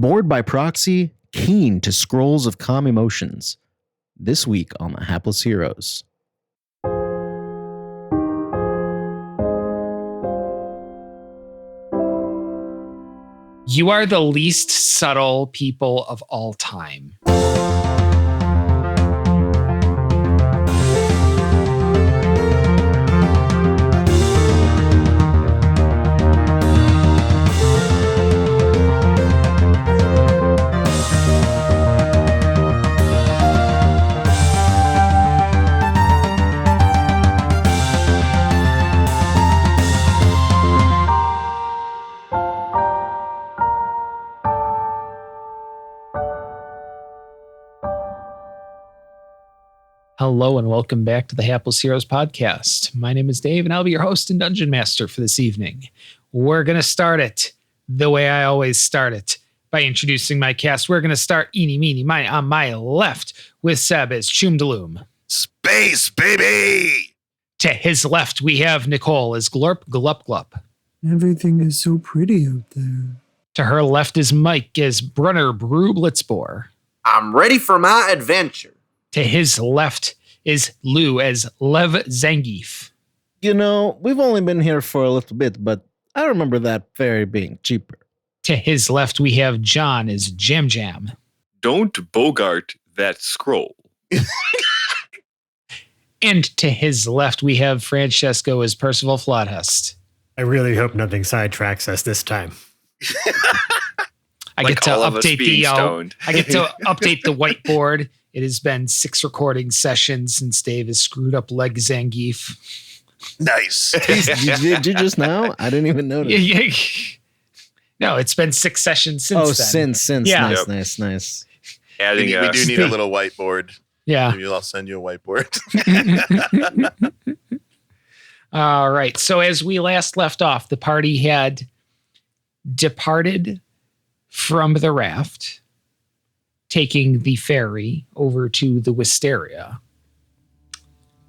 Bored by proxy, keen to scrolls of calm emotions. This week on The Hapless Heroes. You are the least subtle people of all time. Hello and welcome back to the Hapless Heroes podcast. My name is Dave and I'll be your host and dungeon master for this evening. We're going to start it the way I always start it, by introducing my cast. We're going to start eeny, meeny, miny on my left with Seb as Choomdaloom. Space, baby! To his left, we have Nicole as Glorp Glup Glup. Everything is so pretty out there. To her left is Mike as Brunner Brew Blitzboar. I'm ready for my adventure. To his left is Lou as Lev Zangief. You know, we've only been here for a little bit, but I remember that ferry being cheaper. To his left, we have John as Jam Jam. Don't bogart that scroll. And to his left, we have Francesco as Percival Flodhust. I really hope nothing sidetracks us this time. I get to update the whiteboard. It has been 6 recording sessions since Dave has screwed up Leg Zangief. Nice. Did you just now? I didn't even notice. Yeah. No, it's been 6 sessions since then. Since. Yeah. Nice. Adding we do need a little whiteboard. Yeah. Maybe I'll send you a whiteboard. All right. So as we last left off, the party had departed from the raft, taking the ferry over to the Wisteria.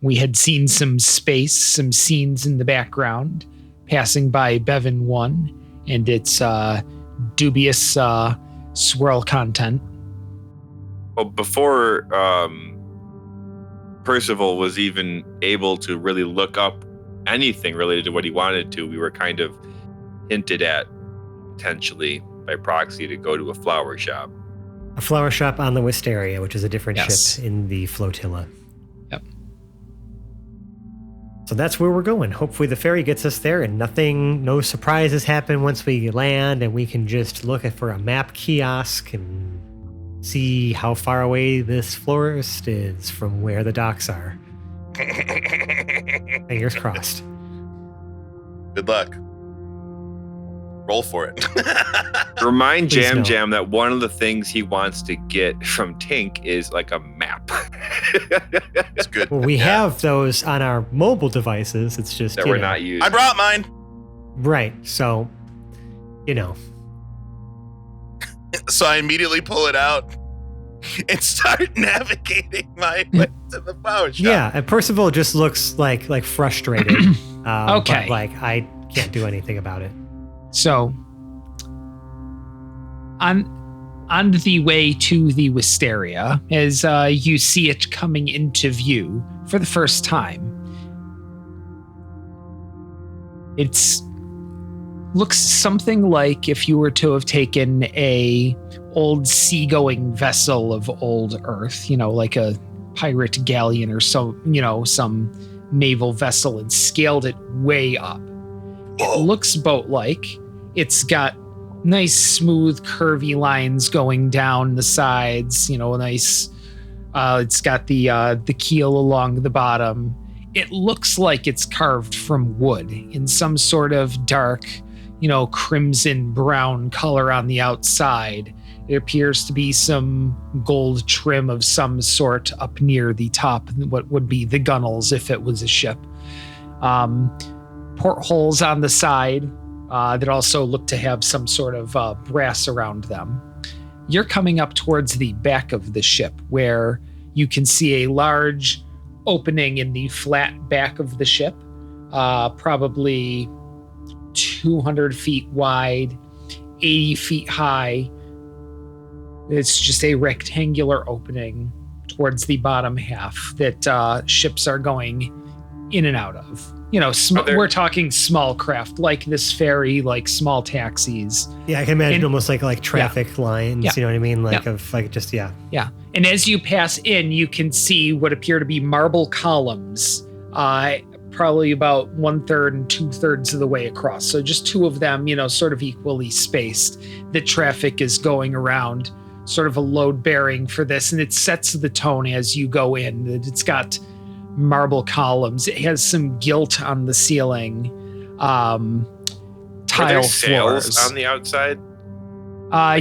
We had seen some scenes in the background, passing by Bevan 1 and its dubious swirl content. Well, before Percival was even able to really look up anything related to what he wanted to, we were kind of hinted at, potentially, by proxy, to go to a flower shop. A flower shop on the Wisteria, which is a different Yes. ship in the Flotilla. Yep. So that's where we're going. Hopefully the ferry gets us there and no surprises happen once we land, and we can just look for a map kiosk and see how far away this florist is from where the docks are. Fingers crossed. Good luck. Roll for it. Remind Please Jam no. Jam that one of the things he wants to get from Tink is like a map. It's good. Well, we have those on our mobile devices. It's just that we're not using. I brought mine. Right. So, So I immediately pull it out and start navigating my way to the flower shop. Yeah, and Percival just looks like frustrated. Okay. But I can't do anything about it. So, on the way to the Wisteria, as you see it coming into view for the first time, it's looks something like if you were to have taken a old seagoing vessel of old Earth, like a pirate galleon or some naval vessel, and scaled it way up. It looks boat-like. It's got nice, smooth, curvy lines going down the sides. Nice. It's got the keel along the bottom. It looks like it's carved from wood in some sort of dark, crimson brown color on the outside. It appears to be some gold trim of some sort up near the top, what would be the gunnels if it was a ship. Portholes on the side that also look to have some sort of brass around them. You're coming up towards the back of the ship, where you can see a large opening in the flat back of the ship, probably 200 feet wide, 80 feet high, It's just a rectangular opening towards the bottom half that ships are going in and out of. You know, we're talking small craft like this ferry, like small taxis. Yeah, I can imagine almost like traffic lines. Yeah. You know what I mean? Like Yeah. of like just yeah. Yeah. And as you pass in, you can see what appear to be marble columns, probably about 1/3 and 2/3 of the way across. So just two of them, you know, sort of equally spaced. The traffic is going around, sort of a load bearing for this. And it sets the tone as you go in. It's got marble columns. It has some gilt on the ceiling. Tile sails floors. on the outside?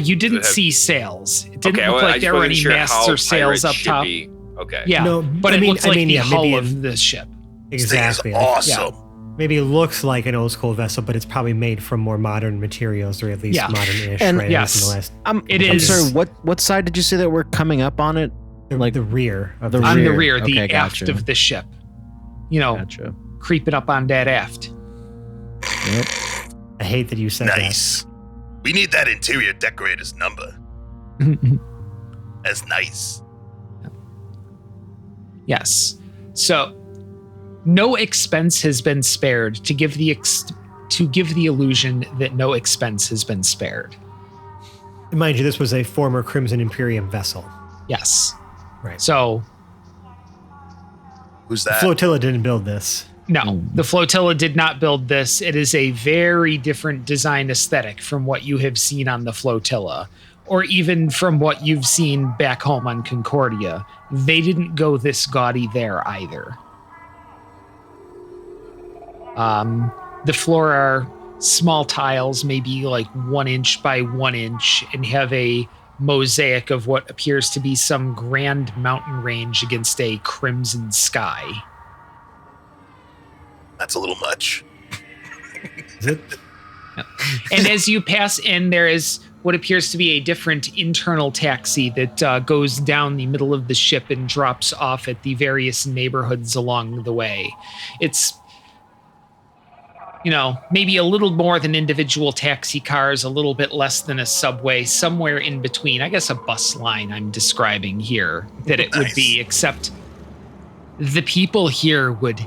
You didn't see sails. It didn't Okay, look I like there were any wasn't sure masts how or sails up top. pirate-shippy. Okay. Yeah, No, but I it mean- looks I like mean, the yeah, hull maybe of this ship. Exactly. This thing is awesome. Maybe it looks like an old school vessel, but it's probably made from more modern materials, or at least Yeah. modern-ish. And- right? yes. In the last, I'm is- sorry, what side did you say that we're coming up on it? like the rear of The the On the rear. rear, the Okay, aft gotcha. of the ship. You know, Gotcha. creeping up on that aft. Yep. I hate that you said Nice. We need that interior decorator's number. That's nice. Yes. So, no expense has been spared to give the illusion that no expense has been spared. that. Mind you, this was a former Crimson Imperium vessel. Yes. Right. So, Who's that? Flotilla didn't build this. no, the Flotilla did not build this. It is a very different design aesthetic from what you have seen on the Flotilla, or even from what you've seen back home on Concordia. They didn't go this gaudy there either. The floor are small tiles, maybe like 1 inch by 1 inch, and have a mosaic of what appears to be some grand mountain range against a crimson sky. That's a little much. Is it? And as you pass in, there is what appears to be a different internal taxi that goes down the middle of the ship and drops off at the various neighborhoods along the way. It's, you know, maybe a little more than individual taxi cars, a little bit less than a subway, somewhere in between. I guess a bus line I'm describing here that it would be, except the people here would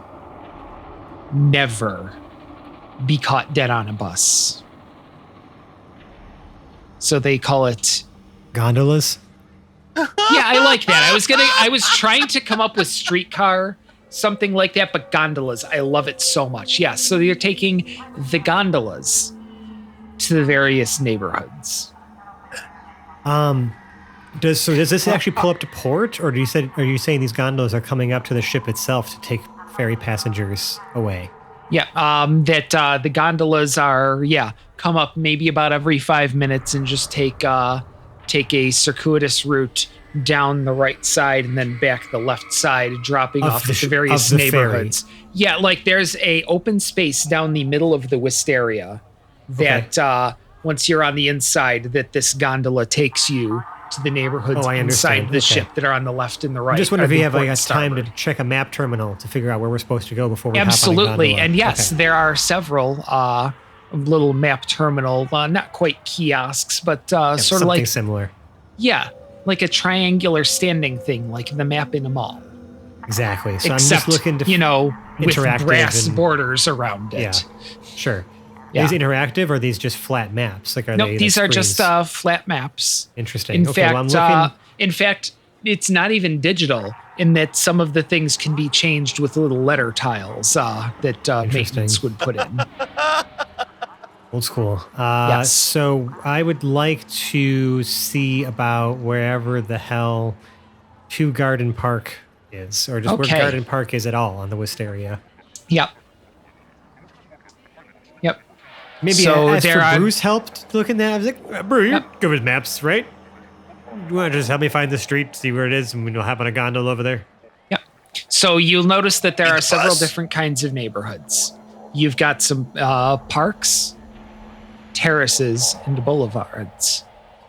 never be caught dead on a bus. So they call it. Gondolas? Yeah, I like that. I was trying to come up with streetcar, something like that, but gondolas. I love it so much. Yeah, so you're taking the gondolas to the various neighborhoods. Does this actually pull up to port, or are you saying these gondolas are coming up to the ship itself to take ferry passengers away? Yeah, the gondolas are, come up maybe about every 5 minutes and just take a circuitous route down the right side and then back the left side, dropping Of off the at the various of the neighborhoods. Yeah, like there's a open space down the middle of the Wisteria that once you're on the inside, that this gondola takes you to the neighborhoods I inside understand. the Okay. ship that are on the left and the right. I just wonder or if the you have like port a time to starboard. check a map terminal to figure out where we're supposed to go before we Absolutely, hop on a gondola. and yes, Okay. there are several little map terminal, not quite kiosks, but sort of something like similar. like a triangular standing thing, like the map in a mall. Exactly. So Except, I'm just looking to with interactive brass and- borders around it. Yeah, sure. Yeah. These interactive, or are these just flat maps? Like, are Nope, they? these like are just screens? flat maps. Interesting. In Okay, well, I'm fact, looking. it's not even digital in that some of the things can be changed with little letter tiles that Interesting. maintenance would put in. Old school. Yes. So I would like to see about wherever the hell Two Garden Park is, or just Okay. where Garden Park is at all on the Wisteria. Yep. Maybe So ask there for are- Bruce helped looking that. I was like, Bruce, you're Yep. good with maps, right? You want to just help me find the street, see where it is, and we'll hop on a gondola over there? Yep. So you'll notice that there Meet are the several bus. different kinds of neighborhoods. You've got some parks, terraces, and boulevards.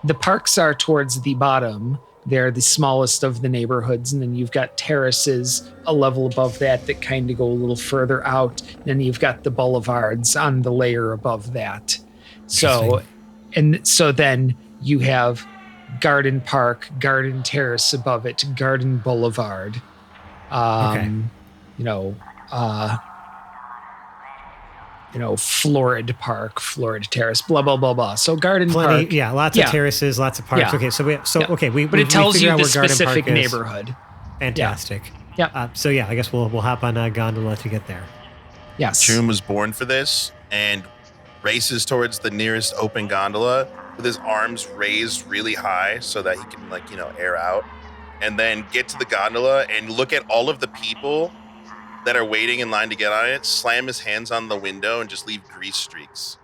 The parks are towards the bottom. They're the smallest of the neighborhoods. And then you've got terraces a level above that kind of go a little further out. Then you've got the boulevards on the layer above that. So, and so then you have Garden Park, Garden Terrace above it, Garden Boulevard. Florid Park, Florid Terrace, blah blah blah blah. So Garden Park, yeah, lots of terraces, lots of parks. Yeah. Okay, but it tells you the Garden specific Park is. neighborhood. Fantastic. Yeah. I guess we'll hop on a gondola to get there. Yes. June was born for this and races towards the nearest open gondola with his arms raised really high so that he can air out, and then get to the gondola and look at all of the people that are waiting in line to get on it, slam his hands on the window and just leave grease streaks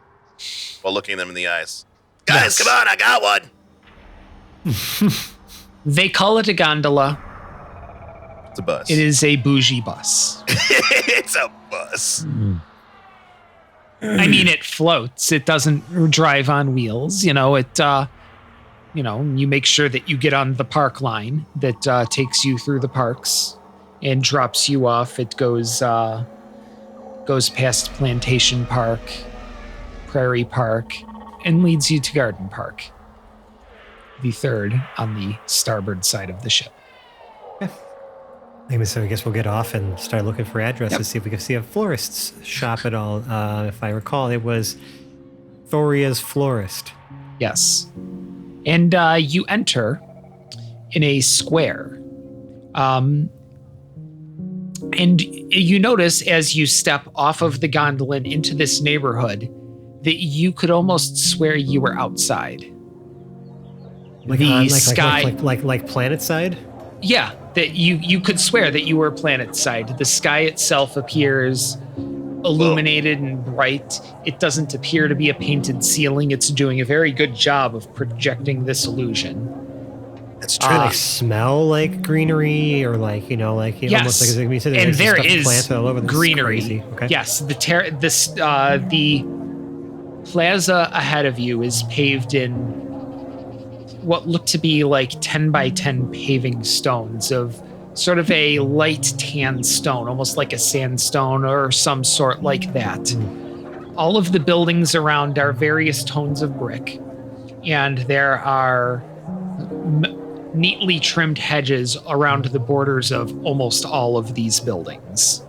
while looking them in the eyes. Guys, come on, I got one. They call it a gondola. It's a bus. It is a bougie bus. It's a bus. I mean, it floats. It doesn't drive on wheels. You make sure that you get on the park line that takes you through the parks and drops you off. It goes past Plantation Park, Prairie Park, and leads you to Garden Park, the third on the starboard side of the ship. So I guess we'll get off and start looking for addresses, see if we can see a florist's shop at all. If I recall, it was Thoria's Florist. Yes. And you enter in a square. And you notice as you step off of the gondola and into this neighborhood that you could almost swear you were outside. Like planet side? Yeah, that you could swear that you were planet side. The sky itself appears illuminated and bright. It doesn't appear to be a painted ceiling. It's doing a very good job of projecting this illusion. That's true. Like smell like greenery, or almost like you said. And there is plants all over. greenery. Crazy. Okay. Yes, the plaza ahead of you is paved in what look to be like 10 by 10 paving stones of sort of a light tan stone, almost like a sandstone or some sort like that. All of the buildings around are various tones of brick, and there are neatly trimmed hedges around the borders of almost all of these buildings,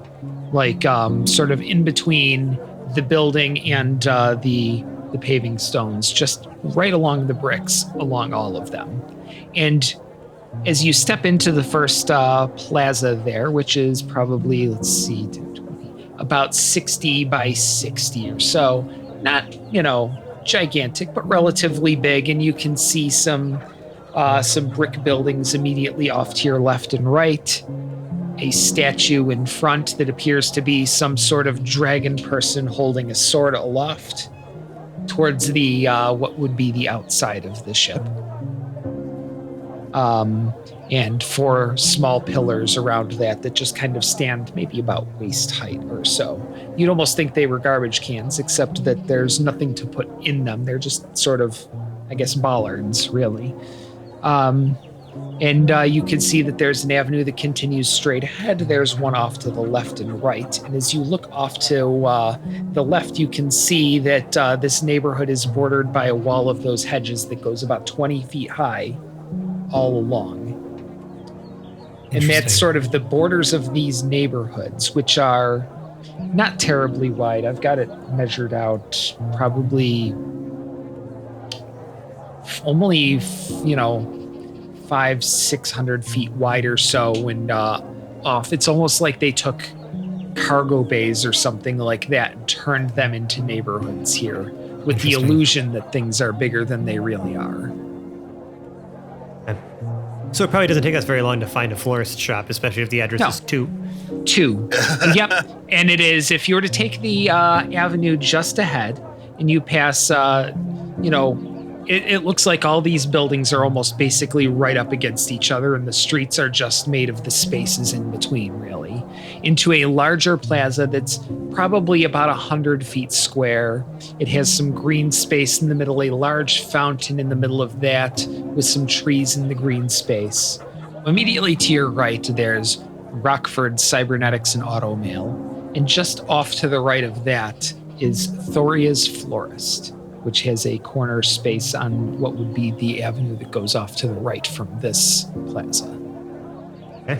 like sort of in between the building and the paving stones, just right along the bricks, along all of them. And as you step into the first plaza there, which is probably, about 60 by 60 or so, not, gigantic, but relatively big. And you can see some brick buildings immediately off to your left and right. A statue in front that appears to be some sort of dragon person holding a sword aloft towards the what would be the outside of the ship. And 4 small pillars around that just kind of stand maybe about waist height or so. You'd almost think they were garbage cans, except that there's nothing to put in them. They're just sort of, I guess, bollards, really. And you can see that there's an avenue that continues straight ahead. There's one off to the left and right. And as you look off to the left, you can see that this neighborhood is bordered by a wall of those hedges that goes about 20 feet high all along. And that's sort of the borders of these neighborhoods, which are not terribly wide. I've got it measured out probably only, 500-600 feet wide or so, and off. It's almost like they took cargo bays or something like that and turned them into neighborhoods here, with the illusion that things are bigger than they really are. So it probably doesn't take us very long to find a florist shop, especially if the address is 2. 2. Yep. And it is, if you were to take the avenue just ahead and you pass, it looks like all these buildings are almost basically right up against each other, and the streets are just made of the spaces in between, really, into a larger plaza that's probably about 100 feet square. It has some green space in the middle, a large fountain in the middle of that with some trees in the green space. Immediately to your right, there's Rockford Cybernetics and Automail, and just off to the right of that is Thoria's Florist. which has a corner space on what would be the avenue that goes off to the right from this plaza. Okay.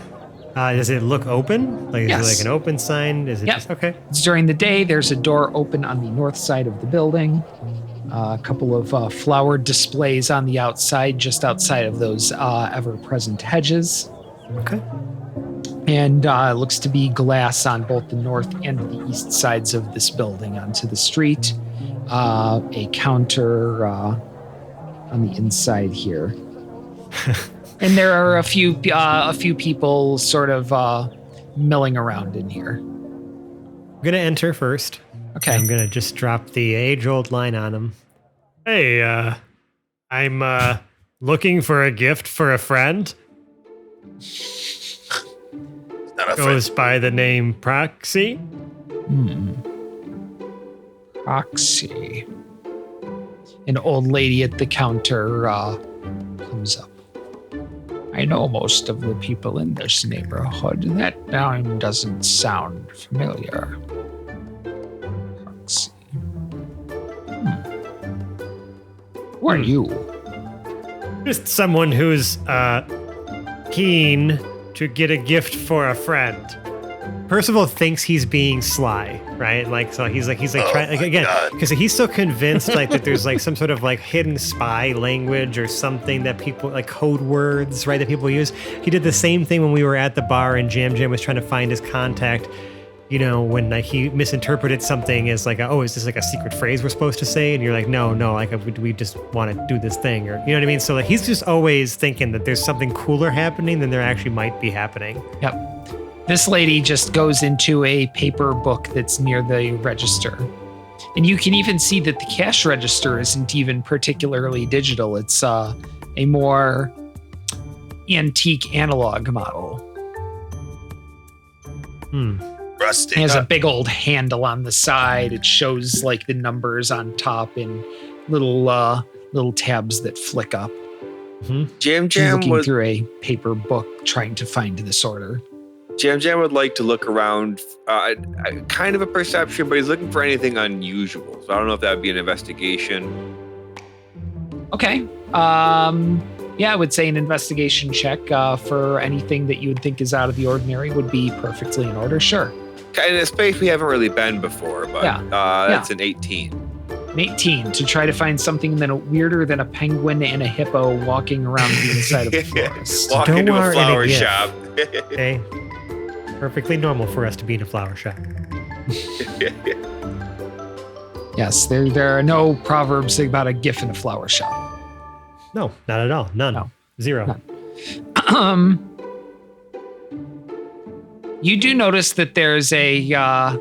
Does it look open? Like, Yes. is it like an open sign? Is it Yep. just okay? It's during the day. There's a door open on the north side of the building. A couple of flower displays on the outside, just outside of those ever-present hedges. Okay. And it looks to be glass on both the north and the east sides of this building onto the street. A counter on the inside here. And there are a few people sort of milling around in here. I'm gonna enter first. Okay. I'm gonna just drop the age-old line on him. Hey, I'm looking for a gift for a friend. Not a Goes by the name Proxy. Proxy. An old lady at the counter comes up. I know most of the people in this neighborhood. That name doesn't sound familiar. Proxy. Who are you? Just someone who's keen to get a gift for a friend. Percival thinks he's being sly, right? Like, so he's trying, like, again, because he's so convinced like that there's like some sort of like hidden spy language or something that people like code words, right? That people use. He did the same thing when we were at the bar and Jam was trying to find his contact. You know, when like he misinterpreted something as like, oh, is this like a secret phrase we're supposed to say? And you're like, no, like we just want to do this thing, or you know what I mean? So like he's just always thinking that there's something cooler happening than there actually might be happening. Yep. This lady just goes into a paper book that's near the register. And you can even see that the cash register isn't even particularly digital. It's a more antique analog model. Rustic. It has a big old handle on the side. It shows like the numbers on top in little tabs that flick up. Jam She's looking would through a paper book trying to find this order. Jam would like to look around, kind of a perception, but he's looking for anything unusual. So I don't know if that would be an investigation. Okay. Yeah, I would say an investigation check for anything that you would think is out of the ordinary would be perfectly in order. Sure. In a space we haven't really been before, but that's an 18. An 18 to try to find something weirder than a penguin and a hippo walking around the inside of a forest. Walk Door into a and a flower gift. shop. Okay. Perfectly normal for us to be in a flower shop. Yes, there are no proverbs about a gif in a flower shop. No, not at all. None. No. Zero. None. You do notice that there's a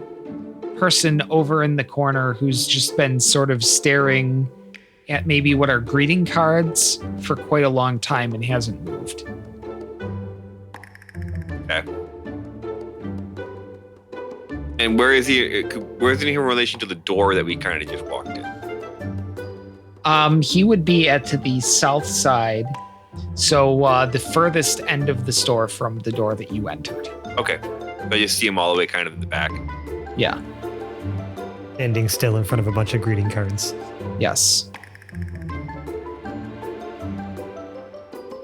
person over in the corner who's just been sort of staring at maybe what are greeting cards for quite a long time and hasn't moved. Okay. And where is he? Where is he in relation to the door that we kind of just walked in? He would be at the south side, so the furthest end of the store from the door that you entered. Okay. So you see him all the way kind of in the back. Yeah. Standing still in front of a bunch of greeting cards. Yes.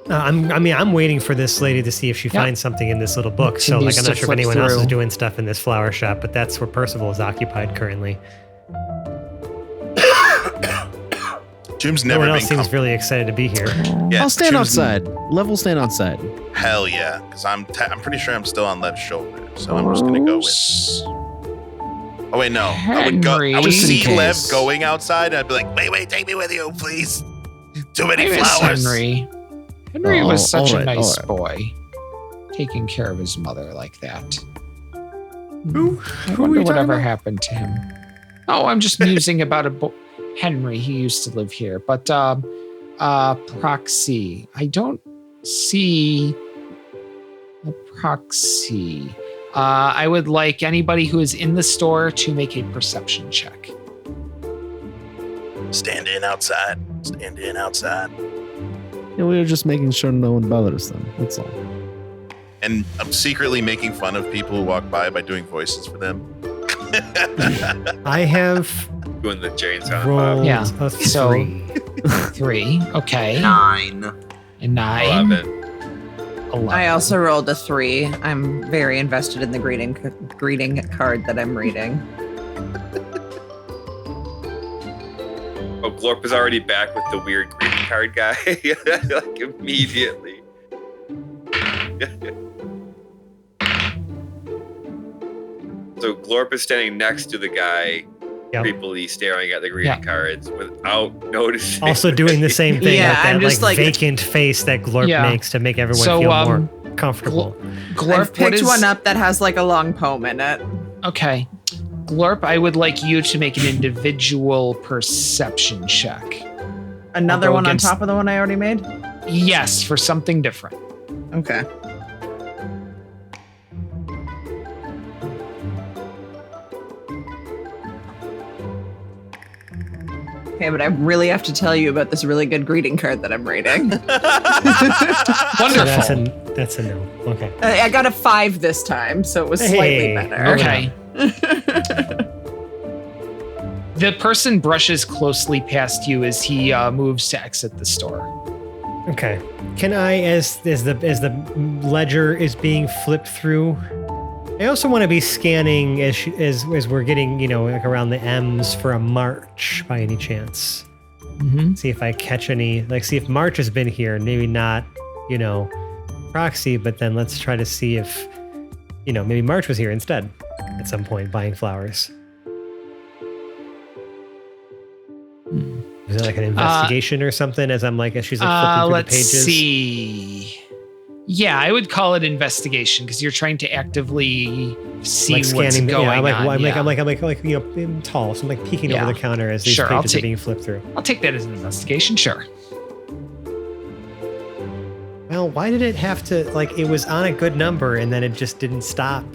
I'm waiting for this lady to see if she finds something in this little book. So, like, I'm not sure if anyone else is doing stuff in this flower shop, but that's where Percival is occupied currently. Jim's No never one been else seems really excited to be here. Yeah, I'll stand Jim's- outside. Level stand outside. Hell yeah, because I'm pretty sure I'm still on left shoulder, so I'm just gonna go with. Oh wait, no, I would Just in see case. Lev going outside, and I'd be like, wait, take me with you, please. Too many I miss flowers. Henry. Henry Oh, was such all a right, nice all boy, taking care of his mother like that. Who? I wonder whatever happened to him. Oh, I'm just musing about Henry. He used to live here, but Proxy. I don't see a Proxy. I would like anybody who is in the store to make a perception check. Stand in outside. Yeah, we were just making sure no one bothers them. That's all. And I'm secretly making fun of people who walk by doing voices for them. I have Doing the Jerry and Silent Rolled Bob. Yeah. a So- 3. 3. Okay. 9. And 9. 11. 11. I also rolled a 3. I'm very invested in the greeting card that I'm reading. Oh, Glorp is already back with the weird greeting card guy. Like immediately. So Glorp is standing next to the guy, Yep. creepily staring at the greeting cards without noticing. Also doing the same thing Yeah, with that I'm just like- vacant face that Glorp Yeah. makes to make everyone So, feel more comfortable. Glorp, I've what picked is- one up that has like a long poem in it. Okay. Glorp, I would like you to make an individual perception check. Another I'll go one against- on top of the one I already made? Yes, for something different. Okay. Okay, but I really have to tell you about this really good greeting card that I'm reading. So Wonderful. that's a no. Okay. I got a 5 this time, so it was slightly Hey, better. Okay. The person brushes closely past you as he moves to exit the store. Okay. Can I, as the ledger is being flipped through, I also want to be scanning as we're getting, like around the M's for a march by any chance. Mm-hmm. See if I catch any, see if March has been here. Maybe not, proxy, but then let's try to see if, maybe March was here instead at some point buying flowers. Is it like an investigation or something as she's flipping through the Let's pages? see. Yeah, I would call it investigation because you're trying to actively see what's going on. I'm tall, so I'm peeking Yeah. over the counter as these Sure, I'll pages are being flipped through. I'll take that as an investigation, sure. Well, why did it have to, it was on a good number and then it just didn't stop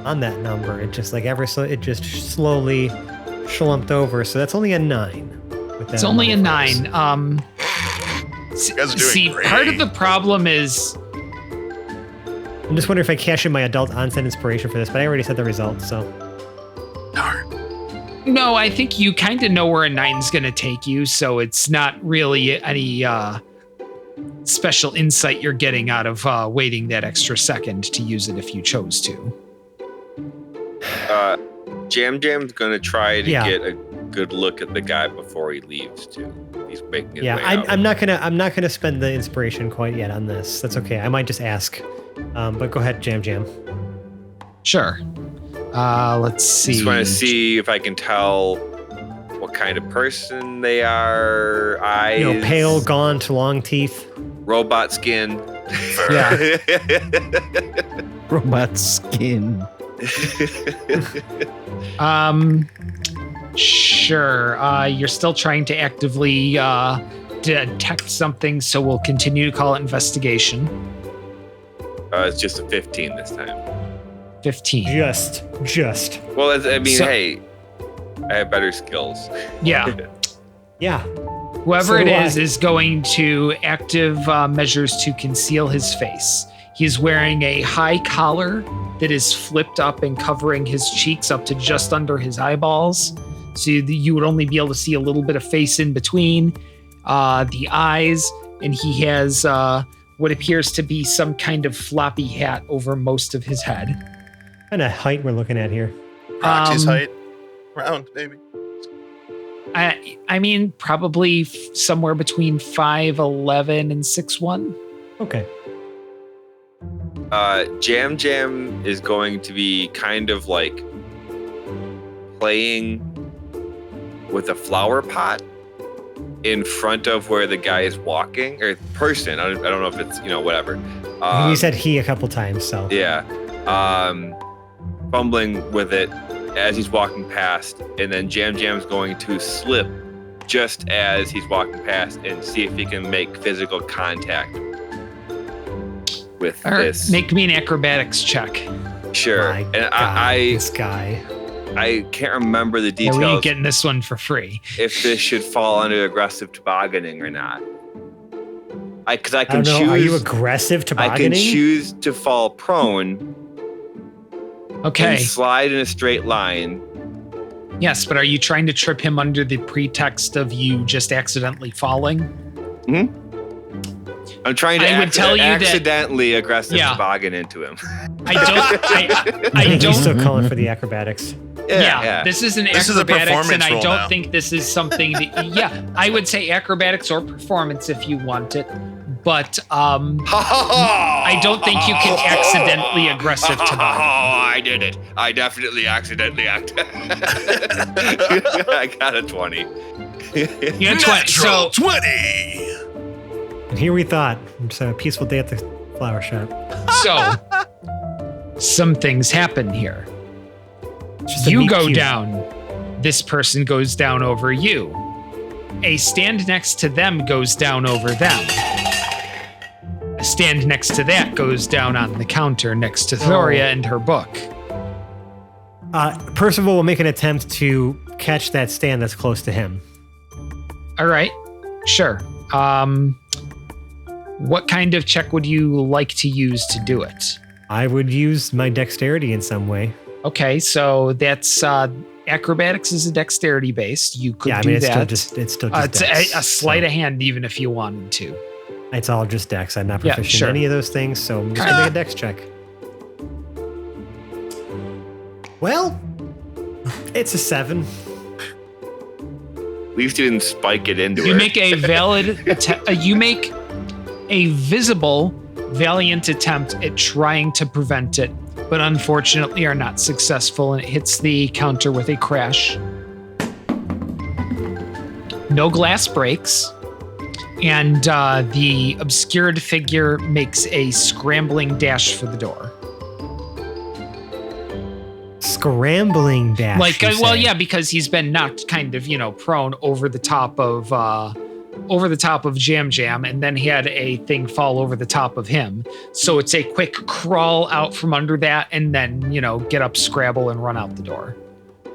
on that number. It just it just slowly slumped over. So that's only a 9. It's only a 9. You guys are doing great. Part of the problem is I'm just wondering if I cash in my adult onset inspiration for this, but I already said the result, so. no, I think you kind of know where a 9's going to take you, so it's not really any special insight you're getting out of waiting that extra second to use it if you chose to. Jam Jam's gonna try to Yeah. get a good look at the guy before he leaves too. He's making his way out. I'm not gonna spend the inspiration quite yet on this. That's okay. I might just ask. But go ahead, Jam. Sure. Let's see. Just want to see if I can tell what kind of person they are. Eyes, Pale, gaunt, long teeth. robot skin. Yeah. Robot skin. Sure. You're still trying to actively detect something, so we'll continue to call it investigation. It's just a 15 this time. 15. Just. Well, So- hey, I have better skills. Yeah. Yeah. Whoever So it do I. is going to active measures to conceal his face. He's wearing a high collar that is flipped up and covering his cheeks up to just under his eyeballs. So you would only be able to see a little bit of face in between the eyes. And he has what appears to be some kind of floppy hat over most of his head. What kind of height we're looking at here? Proxy's height. Round, maybe. I mean, probably somewhere between 5'11" and 6'1". Okay. Jam is going to be kind of playing with a flower pot in front of where the guy is walking, or person. I don't know if it's, whatever. You said he a couple times, so. Yeah. Fumbling with it as he's walking past, and then Jam's going to slip just as he's walking past and see if he can make physical contact with Or this. make me an acrobatics check. Sure. My And God, this guy. I can't remember the Or details we ain't getting this one for free. if this should fall under aggressive tobogganing or not. Because I I can don't know. Are you choose. aggressive I can tobogganing? choose to fall prone Okay. and slide in a straight line, Yes, but are you trying to trip him under the pretext of you just accidentally falling? I'm trying to I would tell you that- accidentally aggressive Yeah. toboggan into him. I He's don't. still calling for the acrobatics. Yeah, this is an This is a acrobatics, performance and I roll don't now. think this is something that. Yeah, I would say acrobatics or performance if you want it, but I don't think you can accidentally aggressive Oh, toboggan. I did it. I definitely accidentally acted. I got a 20. You know, so 20. And here we thought it's a peaceful day at the flower shop. So, some things happen here. It's just a You meet go cute. down. This person goes down over you. A stand next to them goes down over them. A stand next to that goes down on the counter next to Thoria and her book. Percival will make an attempt to catch that stand that's close to him. All right, sure. What kind of check would you like to use to do it? I would use my dexterity in some way. Okay, so that's acrobatics is a dexterity based. You could Yeah, I do mean, it's that. it's still It's just dex, a sleight so of hand, even if you wanted to. It's all just dex. I'm not Yeah, proficient sure. in any of those things, so I'm just gonna make a dex check. Well, it's a 7. At least you didn't spike it into You her. make a valid you make a visible valiant attempt at trying to prevent it, but unfortunately are not successful, and it hits the counter with a crash. No glass breaks, and the obscured figure makes a scrambling dash for the door. Scrambling dash. Like, you well, say. yeah, because he's been knocked kind of, prone over the top of Jam Jam, and then he had a thing fall over the top of him. So it's a quick crawl out from under that, and then, get up, scrabble, and run out the door.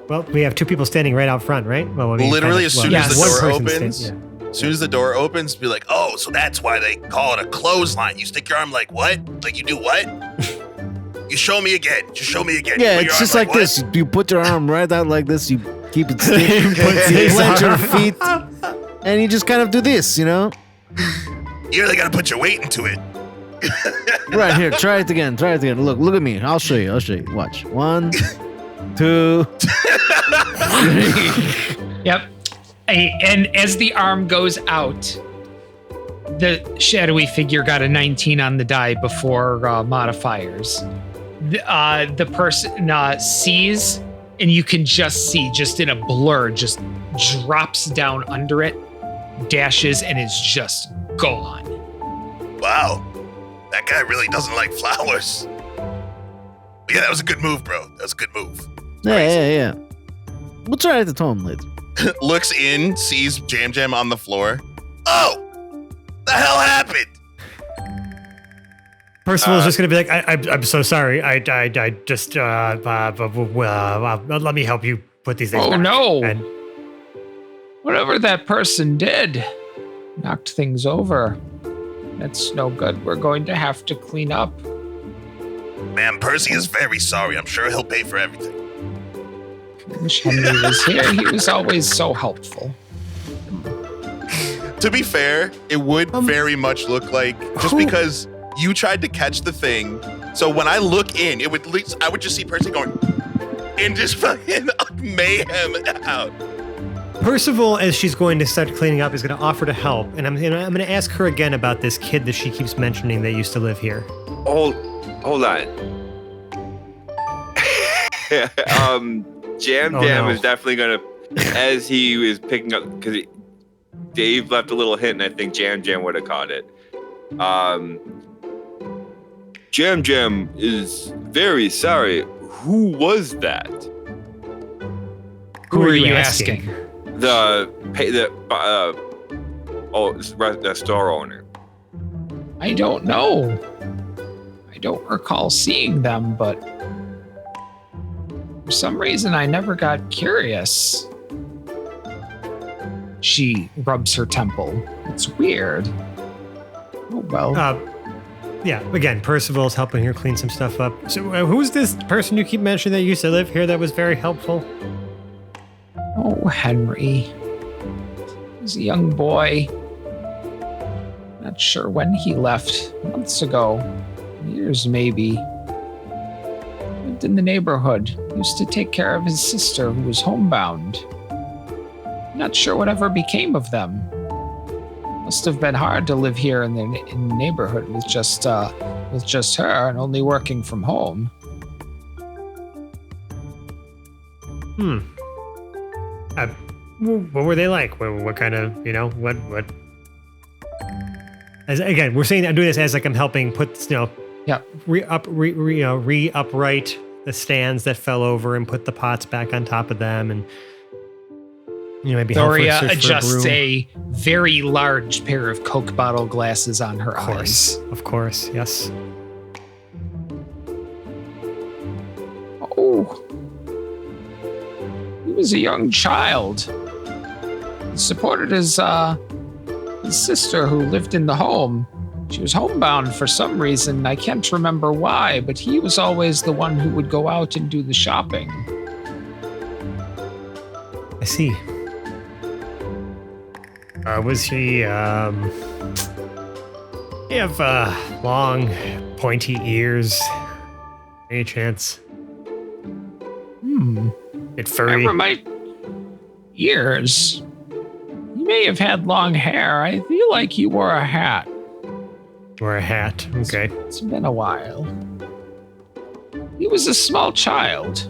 Well, we have 2 people standing right out front, right? Well, I mean, Literally, as soon as the one door person opens, yeah. As soon as the door opens, be like, oh, so that's why they call it a clothesline. You stick your arm like what? Like you do what? You show me again. Just show me again. You Yeah, put it's your just arm like what? this. You put your arm right out like this. You keep it stiff. Puts You his plant your arm- feet, and you just kind of do this, You really got to put your weight into it. Right here, try it again. Look at me. I'll show you. Watch. 1, 2, 3. Yep. And as the arm goes out, the shadowy figure got a 19 on the die before modifiers. The person sees, and you can just see, just in a blur, just drops down under it, dashes, and is just gone. Wow. That guy really doesn't like flowers. But yeah, that was a good move, bro. That was a good move. Yeah. We'll try it at home later. Looks in, sees Jam Jam on the floor. Oh! The hell happened? Percival's just gonna be like, I'm so sorry. I just let me help you put these things Oh back. no! And Whatever that person did, knocked things over. That's no good. We're going to have to clean up. Man, Percy is very sorry. I'm sure he'll pay for everything. I wish Henry was here. He was always so helpful. To be fair, it would very much look like just because you tried to catch the thing. So when I look in, I would just see Percy going and just fucking mayhem out. Percival, as she's going to start cleaning up, is going to offer to help, and I'm going to ask her again about this kid that she keeps mentioning that used to live here. Hold on. Jam Oh, Jam no. is definitely gonna, as he was picking up, because Dave left a little hint, and I think Jam Jam would have caught it. Jam Jam is very sorry. Who was that? Who are you asking? The store owner. I don't know. I don't recall seeing them, but for some reason I never got curious. She rubs her temple. It's weird. Oh well. Yeah, again, Percival's helping her clean some stuff up. So who's this person you keep mentioning that used to live here that was very helpful? Oh, Henry. He was a young boy. Not sure when he left. Months ago. Years, maybe. Lived in the neighborhood. Used to take care of his sister who was homebound. Not sure whatever became of them. Must have been hard to live here in the neighborhood with just her and only working from home. What were they like? What kind of, what? As again, we're saying I'm doing this as like I'm helping put, re-upright the stands that fell over and put the pots back on top of them, and maybe Doria adjusts a very large pair of Coke bottle glasses on her eyes. Of course, yes. Oh, he was a young child. He supported his sister who lived in the home. She was homebound for some reason. I can't remember why, but he was always the one who would go out and do the shopping. I see. Was he, he have long, pointy ears? Any chance? It furry? Remember my ears? He may have had long hair. I feel like he wore a hat. Wore a hat, okay. It's been a while. He was a small child.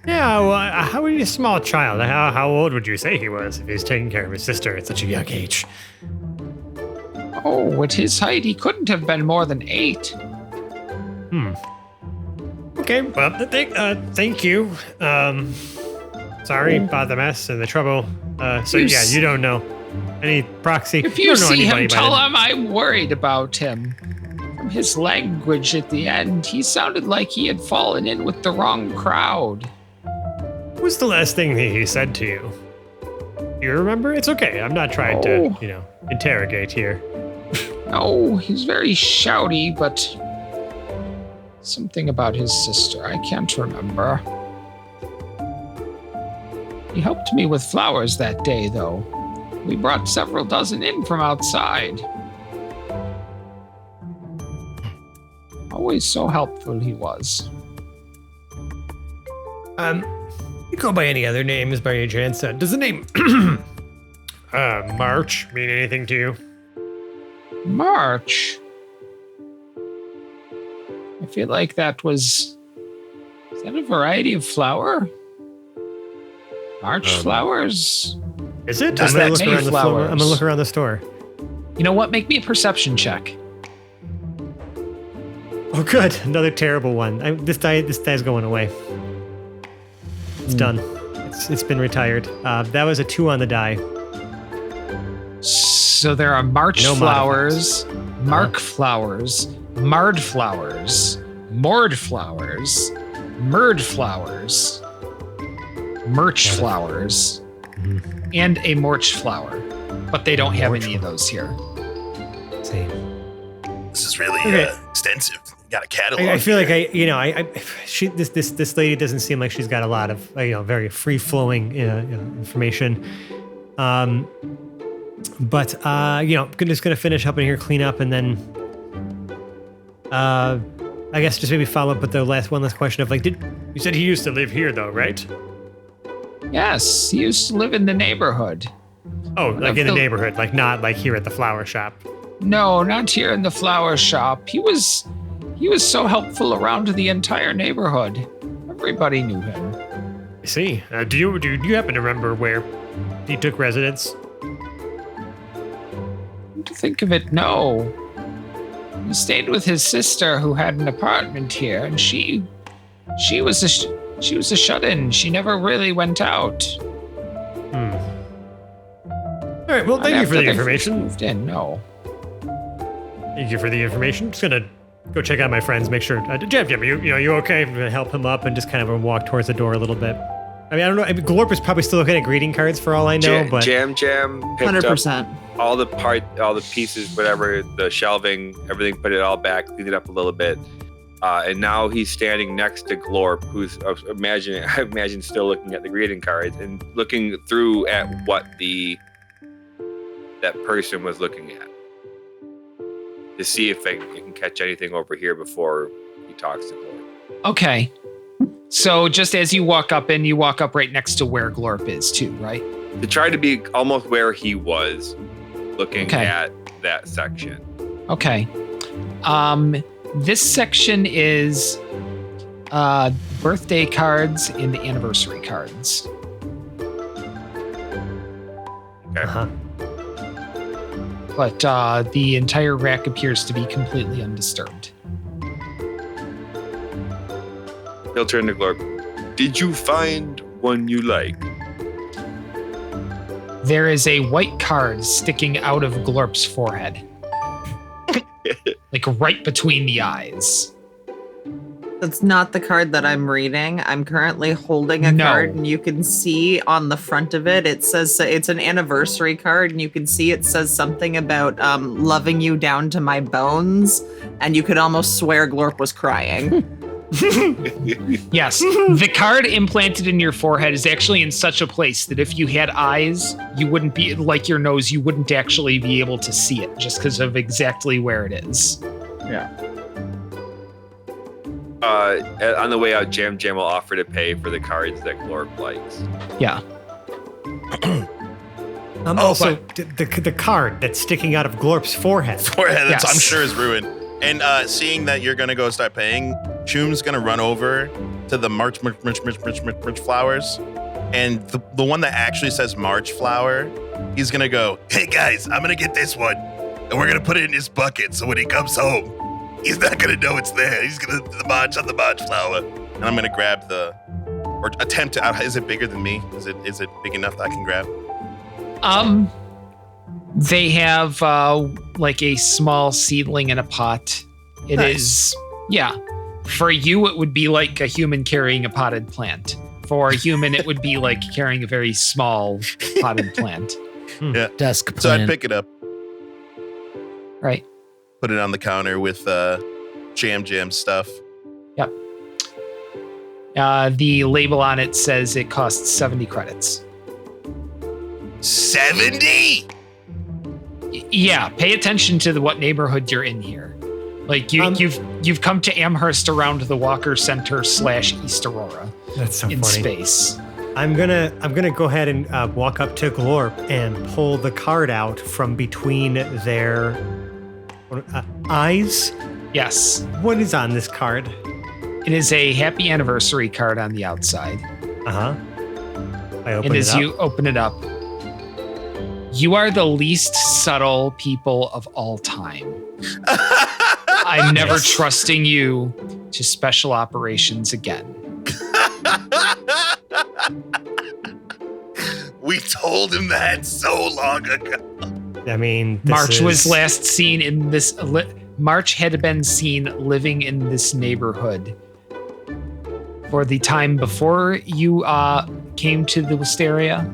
Yeah, well, how are you a small child? How old would you say he was if he's taking care of his sister at such a young age? Oh, at his height, he couldn't have been more than 8. Okay, well, thank you. Sorry about the mess and the trouble. You don't know any proxy. If you see him, tell him I'm worried about him. From his language at the end, he sounded like he had fallen in with the wrong crowd. What was the last thing he said to you? You remember? It's okay. I'm not trying to, interrogate here. No, he's very shouty, but something about his sister. I can't remember. He helped me with flowers that day, though. We brought several dozen in from outside. Always so helpful he was. You go by any other names by any chance? Does the name March mean anything to you? March? I feel like is that a variety of flower? March flowers? Is it? Does that say flowers? I'm gonna look around the store. You know what? Make me a perception check. Oh, good. Another terrible one. This die's going away. It's done. It's been retired. That was a 2 on the die. So there are March flowers, Mark flowers, Mard flowers, Mord flowers, Murd flowers, Murch flowers, and a Morch flower. But they don't have any of those here. Same. This is really extensive. You got a catalog. I feel like this lady doesn't seem like she's got a lot of very free flowing information. But just gonna finish up in here, clean up, and then I guess just maybe follow up with the one last question of you said he used to live here though, right? Yes, he used to live in the neighborhood. Oh, like in the neighborhood, not like here at the flower shop. No, not here in the flower shop. He was so helpful around the entire neighborhood. Everybody knew him. I see. Do you happen to remember where he took residence? To think of it, no. He stayed with his sister who had an apartment here, and she was a shut-in. She never really went out. All right. Well, thank you for the information. Moved in, no. Thank you for the information. Just gonna go check out my friends, make sure. Jam, you okay? I'm gonna help him up and just kind of walk towards the door a little bit. I mean, I don't know. Glorp is probably still looking at greeting cards for all I know, but Jam picked 100%. up all the pieces, whatever, the shelving, everything, put it all back, cleaned it up a little bit, And now he's standing next to Glorp, who's I imagine still looking at the greeting cards and looking through at what that person was looking at to see if I can catch anything over here before he talks to Glorp. Okay. So just as you walk up in, you walk up right next to where Glorp is too, right? To try to be almost where he was looking at that section. Okay. This section is birthday cards and anniversary cards. Okay. Uh-huh. But the entire rack appears to be completely undisturbed. He'll turn to Glorp. Did you find one you like? There is a white card sticking out of Glorp's forehead. Like right between the eyes. That's not the card that I'm reading. I'm currently holding a card, and you can see on the front of it, it says it's an anniversary card, and you can see it says something about loving you down to my bones, and you could almost swear Glorp was crying. Yes, the card implanted in your forehead is actually in such a place that if you had eyes, you wouldn't be like your nose, you wouldn't actually be able to see it just because of exactly where it is. Yeah. On the way out, Jam will offer to pay for the cards that Glorp likes. Yeah. Also, the card that's sticking out of Glorp's forehead. That's, Yes. I'm sure is ruined. And seeing that you're gonna go start paying, Choom's gonna run over to the March flowers, and the one that actually says March flower, he's gonna go, hey guys, I'm gonna get this one, and we're gonna put it in his bucket, so when he comes home, he's not gonna know it's there. He's gonna march on the March flower, and I'm gonna grab or attempt to. Is it bigger than me? Is it big enough that I can grab? They have like a small seedling in a pot. It is, yeah. For you, it would be like a human carrying a potted plant. For a human, it would be like carrying a very small potted plant. Yeah. Desk So plant. I'd pick it up, Right. put it on the counter with Jam stuff. Yep. The label on it says it costs 70 credits. 70? Yeah, pay attention to what neighborhood you're in here. Like you've come to Amherst around the Walker Center / East Aurora That's so in funny. space. I'm gonna go ahead and walk up to Glorp and pull the card out from between their eyes. Yes, What is on this card? it is a happy anniversary card on the outside. I open And it as up. you open it up, you are the least subtle people of all time. I'm never trusting you to special operations again. We told him that so long ago. I mean, March was last seen in this. March had been seen living in this neighborhood for the time before you came to the Wisteria,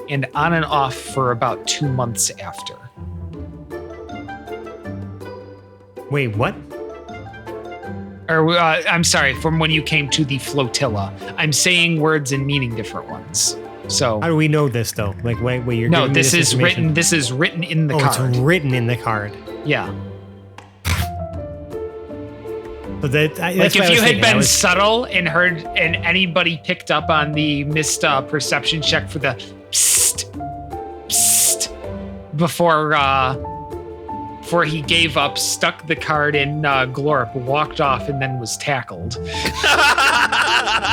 and on and off for about 2 months after. Wait, what? Or I'm sorry, from when you came to the Flotilla. I'm saying words and meaning different ones. So How do we know this though? Like, wait, you're no, giving me this is information? written. This is written in the card. It's written in the card. Yeah. So that's Like what I if was you had thinking. I been was- subtle and heard, and anybody picked up on the missed perception check for the psst, psst, before he gave up, stuck the card in Glorp, walked off, and then was tackled.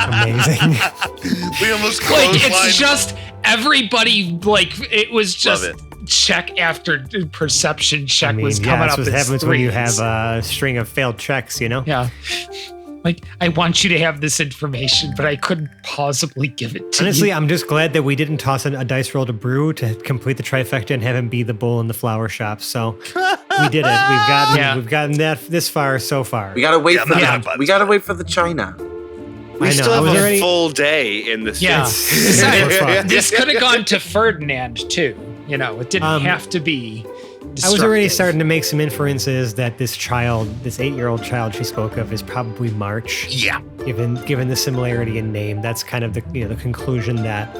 Amazing. We almost Like clotheslined. it's just everybody. Like it was just Love check after perception check I mean, was yeah, coming that's up what as happens when you threes. have a string of failed checks, you know? Yeah. Like, I want you to have this information, but I couldn't possibly give it to Honestly, you. I'm just glad that we didn't toss a dice roll to Brew to complete the trifecta and have him be the bull in the flower shop. So we did it. We've gotten that this far so far. We gotta wait Yeah, for I'm not the. mad about We it. gotta wait for the China. We I know, still I have was a already- full day in the Yeah. It's- This could have gone to Ferdinand, too. You know, it didn't have to be. I was already destructive. starting to make some inferences that this 8-year-old child she spoke of is probably March. Yeah. Given the similarity in name, that's kind of the conclusion that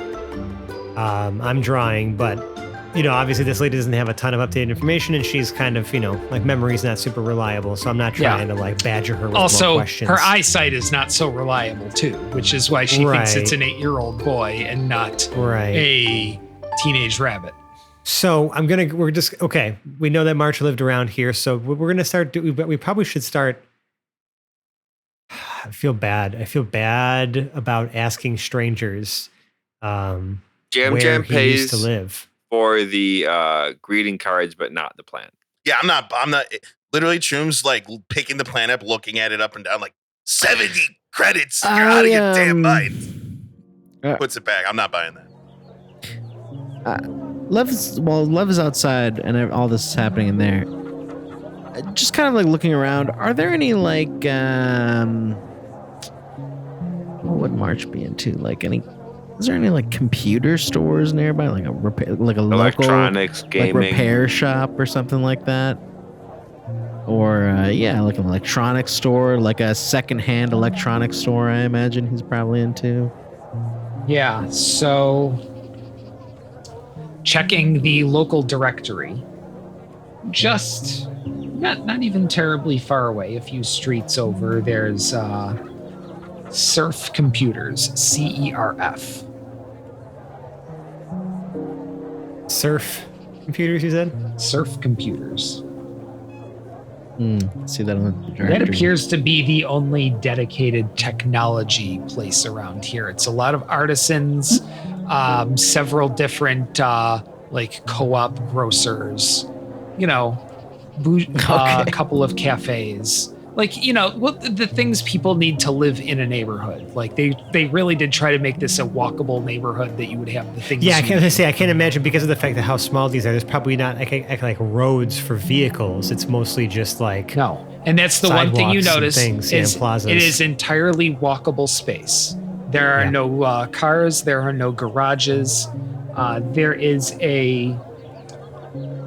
I'm drawing. But obviously this lady doesn't have a ton of updated information, and she's kind of memory's not super reliable. So I'm not trying to badger her with also, more questions. her eyesight is not so reliable too, which is why she thinks it's an 8-year-old boy and not a teenage rabbit. So we know that March lived around here, so we're gonna start. We probably should start. I feel bad about asking strangers. Jam where Jam he pays used to live. for the greeting cards, but not the plant. Yeah, I'm not. Literally, Choom's like picking the plan up, looking at it up and down, like 70 credits. You're out of your damn mind. Puts it back. I'm not buying that. Lev is outside and all this is happening in there. Just kind of like looking around. Are there any like what would March be into? Is there any like computer stores nearby, like a Electronics, local gaming, repair shop or something like that? Or like an electronics store, like a secondhand electronics store. I imagine he's probably into. Yeah. So, checking the local directory, just not even terribly far away, a few streets over, there's Surf Computers, CERF. Surf Computers, you said? Surf Computers. See that on the directory. That appears to be the only dedicated technology place around here. It's a lot of artisans, several different co-op grocers, a couple of cafes. The things people need to live in a neighborhood. Like they really did try to make this a walkable neighborhood that you would have the things. Yeah, I can't imagine, because of the fact that how small these are. There's probably not like roads for vehicles. It's mostly just like no. And that's the one thing you notice is plazas. It is entirely walkable space. There are no cars. There are no garages. There is a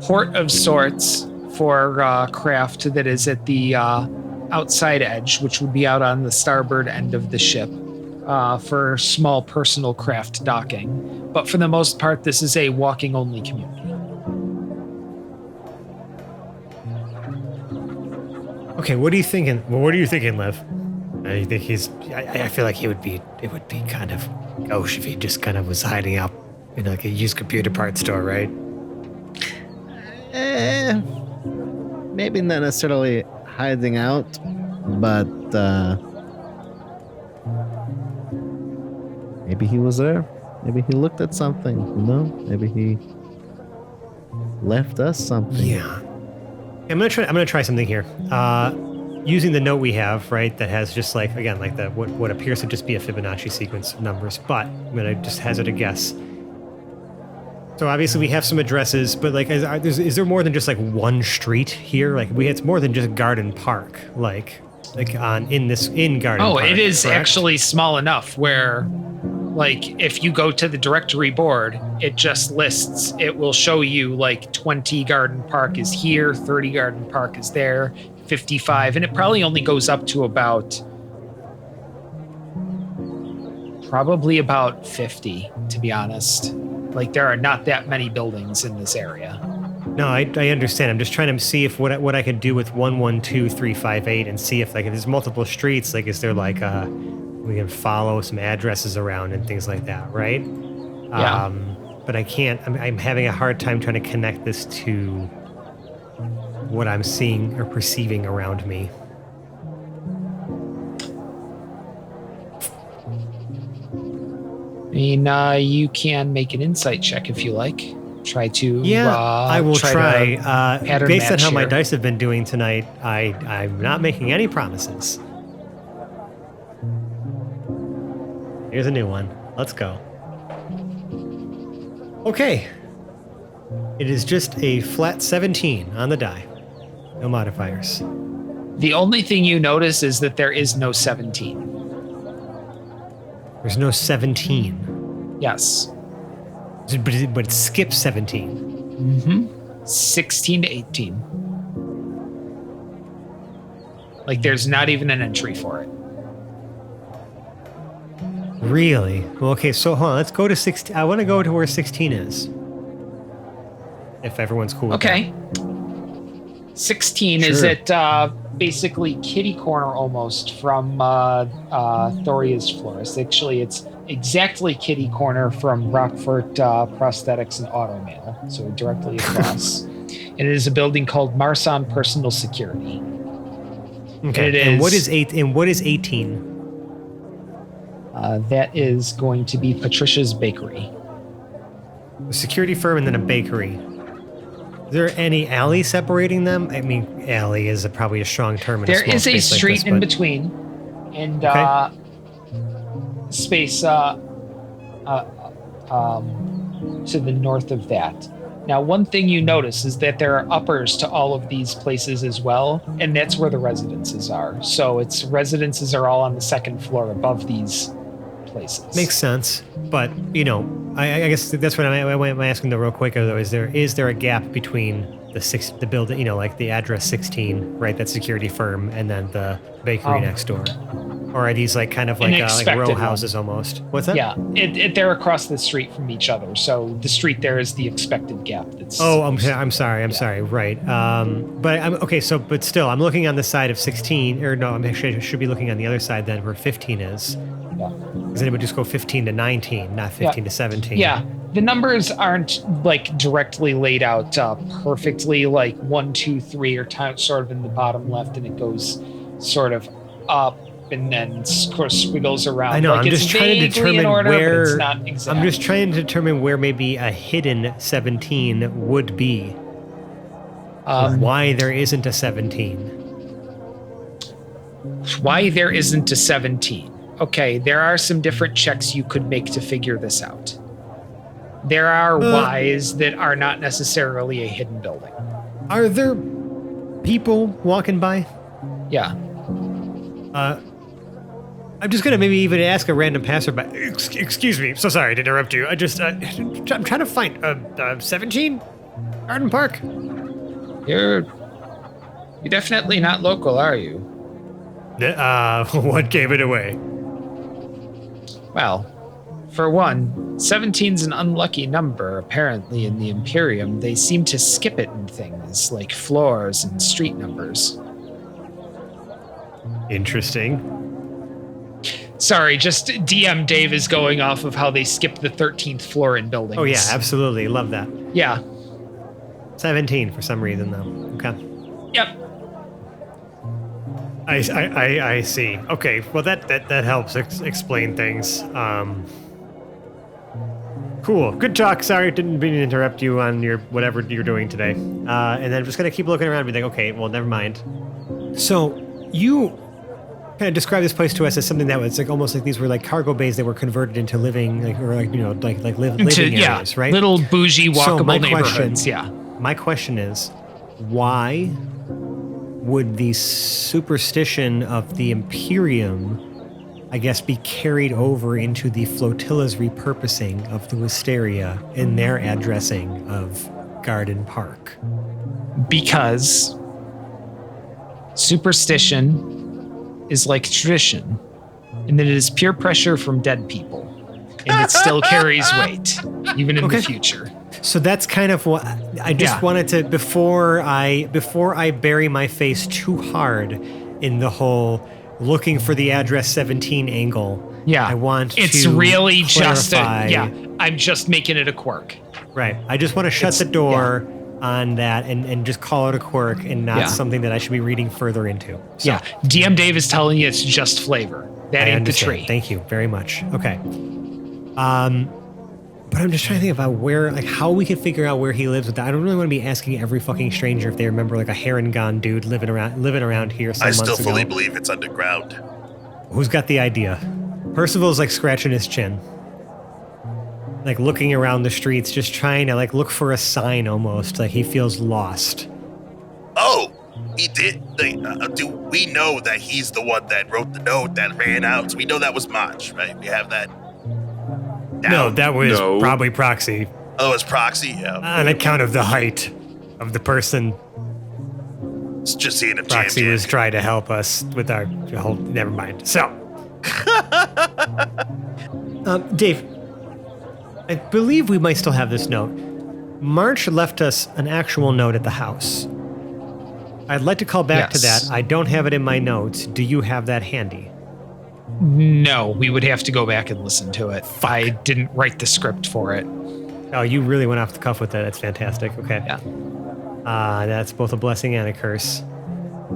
port of sorts for craft that is at the outside edge, which would be out on the starboard end of the ship, for small personal craft docking. But for the most part, this is a walking only community. Okay, what are you thinking? Well, what are you thinking, Lev? I think I feel like it would be kind of gauche if he just kind of was hiding out in like a used computer parts store, right? Maybe not necessarily hiding out, but maybe he was there. Maybe he looked at something, Maybe he left us something. Yeah. I'm gonna try something here. Using the note we have, right, that has just like, again, like the what appears to just be a Fibonacci sequence of numbers, but I'm gonna just hazard a guess. So obviously we have some addresses, but like, is there more than just like one street here? Like it's more than just Garden Park, like in Garden Park. Oh, it is correct? actually small enough where, like, if you go to the directory board, it just lists. It will show you like 20 Garden Park is here, 30 Garden Park is there, 55, and it probably only goes up to probably about 50, to be honest. Like, there are not that many buildings in this area. No, I understand. I'm just trying to see if what I could do with 112358 and see if, like, if there's multiple streets, like, is there like we can follow some addresses around and things like that, right? Yeah. But I can't. I'm having a hard time trying to connect this to what I'm seeing or perceiving around me. I mean, you can make an insight check if you like. Try to. Yeah, I will try. Based on how my here. dice have been doing tonight, I'm not making any promises. Here's a new one. Let's go. Okay. It is just a flat 17 on the die. No modifiers. The only thing you notice is that there is no 17. There's no 17. Yes. But it skips 17. Mm-hmm. 16 to 18. Like there's not even an entry for it. Really? Well, okay, so hold on. Let's go to 16. I want to go to where 16 is. If everyone's cool with Okay. 16 is Sure. at basically kitty corner almost from Thoria's Florist. Actually, it's exactly kitty corner from Rockfort Prosthetics and Automail, so directly across. And it is a building called Marsan Personal Security. that. Okay. It And what is- is 8? And what is 18? That is going to be Patricia's Bakery. A security firm and then a bakery. Is there any alley separating them? I mean, alley is probably a strong term. In There small is a space like street this, in but- between, and Okay. space to the north of that. Now, one thing you notice is that there are uppers to all of these places as well, and that's where the residences are. So its residences are all on the second floor above these places. Makes sense, but I guess that's what I'm asking though real quick. Though, is there a gap between the building, like the address 16, right? That security firm, and then the bakery next door, or are these like kind of like row houses almost? What's that? Yeah, they're across the street from each other. So the street there is the expected gap. That's I'm sorry. Right. But I'm okay. So, but still, I'm looking on the side of 16, or no, I should be looking on the other side then, where 15 is. Yeah. Because then it would just go 15 to 19, not 15 to 17. Yeah, the numbers aren't like directly laid out perfectly, like 1, 2, 3 are sort of in the bottom left, and it goes sort of up and then squiggles around. I know. Like I'm it's just trying to vaguely in determine order, but where. it's not exact. I'm just trying to determine where maybe a hidden 17 would be. Why there isn't a 17. Why there isn't a 17. Okay, there are some different checks you could make to figure this out. There are whys that are not necessarily a hidden building. Are there people walking by? Yeah. I'm just gonna maybe even ask a random passerby. Excuse me, so sorry to interrupt you. I'm trying to find 17 Garden Park. You're definitely not local, are you? What gave it away? Well, for one, 17's an unlucky number, apparently, in the Imperium. They seem to skip it in things like floors and street numbers. Interesting. Sorry, just DM Dave is going off of how they skip the 13th floor in buildings. Oh yeah, absolutely. Love that. Yeah. 17 for some reason though. Okay. Yep. I see. Okay, well that helps explain things. Cool. Good talk. Sorry, didn't mean to interrupt you on your whatever you're doing today. And then I'm just gonna keep looking around and be like, okay, well, never mind. So you kind of describe this place to us as something that was like almost like these were like cargo bays that were converted into living, like living areas, right? Little bougie walkable my neighborhoods. Yeah. My question is, why would the superstition of the Imperium, I guess, be carried over into the Flotilla's repurposing of the Wisteria in their addressing of Garden Park? Because superstition is like tradition, and that it is peer pressure from dead people, and it still carries weight, even in the future. So that's kind of what I just wanted to before I bury my face too hard in the whole looking for the address 17 angle. Yeah, I want it's to really clarify. I'm just making it a quirk. Right. I just want to shut the door on that and just call it a quirk and not something that I should be reading further into. So, yeah, DM Dave is telling you it's just flavor. That I ain't the understand. tree. Thank you very much. Okay. But I'm just trying to think about how we can figure out where he lives with that. I don't really want to be asking every fucking stranger if they remember like a Harengon dude living around here some I months still fully ago. believe it's underground. Who's got the idea? Percival's like scratching his chin. Like looking around the streets, just trying to like look for a sign almost, like he feels lost. Oh, he did. Do we know that he's the one that wrote the note that ran out? So we know that was Mach, right? We have that. No, that was No. probably Proxy Oh, it's Proxy. Yeah. on account of the height. of the person It's just seeing a Roxy jam was trying to help us with our whole. Never mind. So, Dave, I believe we might still have this note. March left us an actual note at the house. I'd like to call back to that. I don't have it in my notes. Do you have that handy? No, we would have to go back and listen to it. I didn't write the script for it. Oh, you really went off the cuff with that. That's fantastic. Okay. Yeah. That's both a blessing and a curse.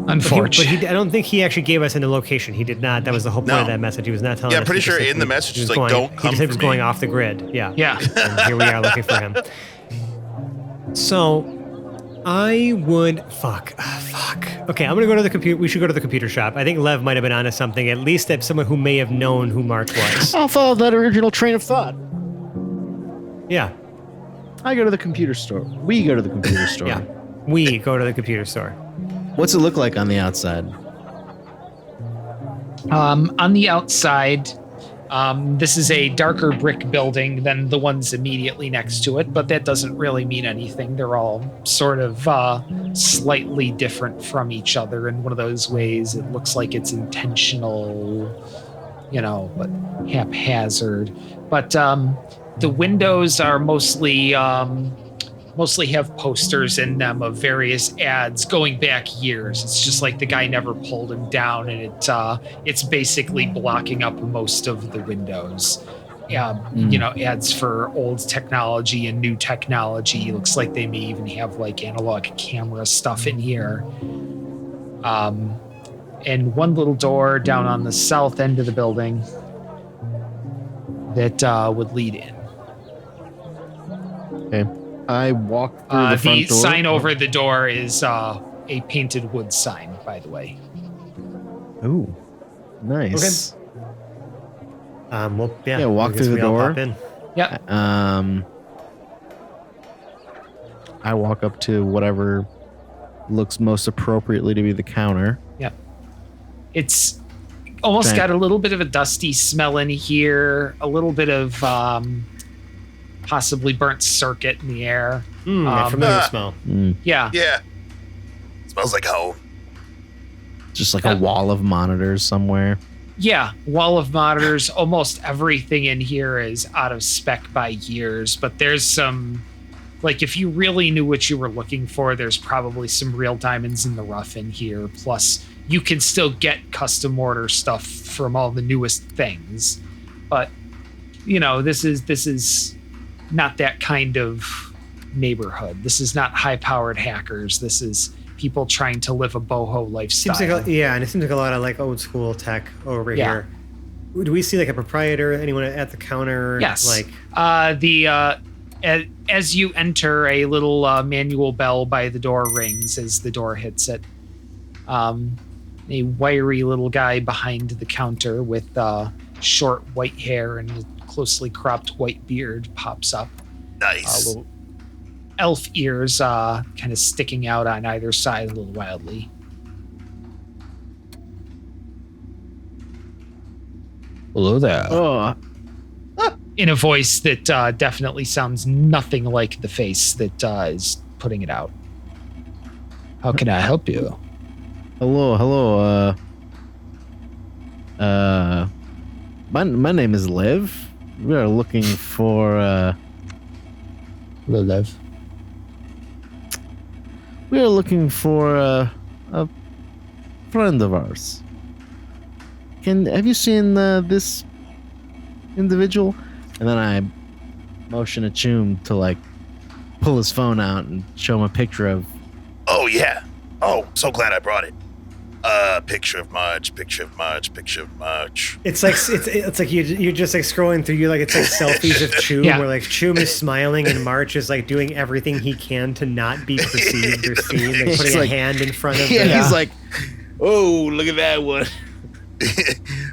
Unfortunately. But I don't think he actually gave us any location. He did not. That was the whole point of that message. He was not telling us. Yeah, I'm pretty sure in the message he's like, don't come He just said he was for going me. off the grid. Yeah. Yeah. And here we are looking for him. So, I would... Fuck. Okay, I'm going to go to the computer. We should go to the computer shop. I think Lev might have been onto something, at least that someone who may have known who March was. I'll follow that original train of thought. Yeah. I go to the computer store. We go to the computer store. Yeah. We go to the computer store. What's it look like on the outside? On the outside, this is a darker brick building than the ones immediately next to it, but that doesn't really mean anything. They're all sort of slightly different from each other in one of those ways. It looks like it's intentional, but haphazard. But the windows are mostly have posters in them of various ads going back years. It's just like the guy never pulled them down, and it's basically blocking up most of the windows. Ads for old technology and new technology. Looks like they may even have like analog camera stuff in here. And one little door down on the south end of the building that would lead in. Okay. I walk through the front door. The sign over the door is a painted wood sign, by the way. Ooh, nice. Okay. Walk through the door. Yeah. I walk up to whatever looks most appropriately to be the counter. Yep. It's almost got a little bit of a dusty smell in here, a little bit of possibly burnt circuit in the air. A familiar smell. Yeah. Yeah. Smells like home. Just like a wall of monitors somewhere. Yeah, wall of monitors. Almost everything in here is out of spec by years, but there's some, like, if you really knew what you were looking for, there's probably some real diamonds in the rough in here. Plus, you can still get custom order stuff from all the newest things. But, this is not that kind of neighborhood. This is not high-powered hackers. This is people trying to live a boho lifestyle. And it seems like a lot of like old school tech over here. Do we see like a proprietor, anyone at the counter? Yes. As you enter, a little manual bell by the door rings as the door hits it. A wiry little guy behind the counter with short white hair and a closely cropped white beard pops up. Nice. Little elf ears kind of sticking out on either side a little wildly. Hello there. Oh. In a voice that definitely sounds nothing like the face that is putting it out. How can I help you? Hello. My name is Liv. We are looking for Hello, Liv. We are looking for a friend of ours. Have you seen this individual? And then I motion at Choom to like pull his phone out and show him a picture of. Oh yeah. Oh, so glad I brought it. Picture of March. It's like you're just like scrolling through. It's like selfies of Choom, where like Choom is smiling and March is like doing everything he can to not be perceived or seen, like putting a hand in front of him. He's like, oh, look at that one.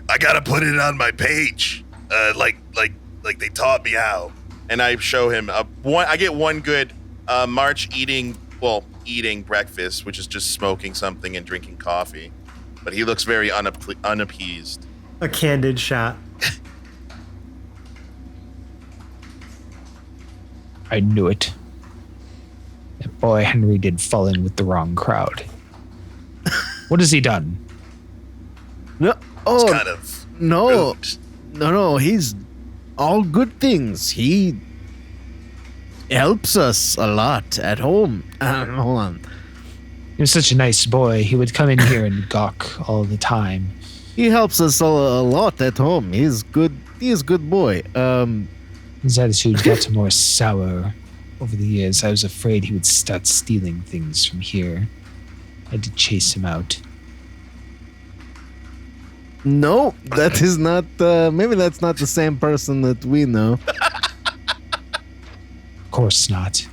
I gotta put it on my page, like they taught me how. And I show him I get one good March eating breakfast, which is just smoking something and drinking coffee. But he looks very unappeased. A candid shot. I knew it. That boy Henry did fall in with the wrong crowd. What has he done? No, It's kind of no, rude. no. He's all good things. He helps us a lot at home. Hold on. He was such a nice boy. He would come in here and gawk all the time. He helps us a lot at home. He's good. He is a good boy. His attitude got more sour over the years. I was afraid he would start stealing things from here. I had to chase him out. No, that is not. Maybe that's not the same person that we know. Of course not.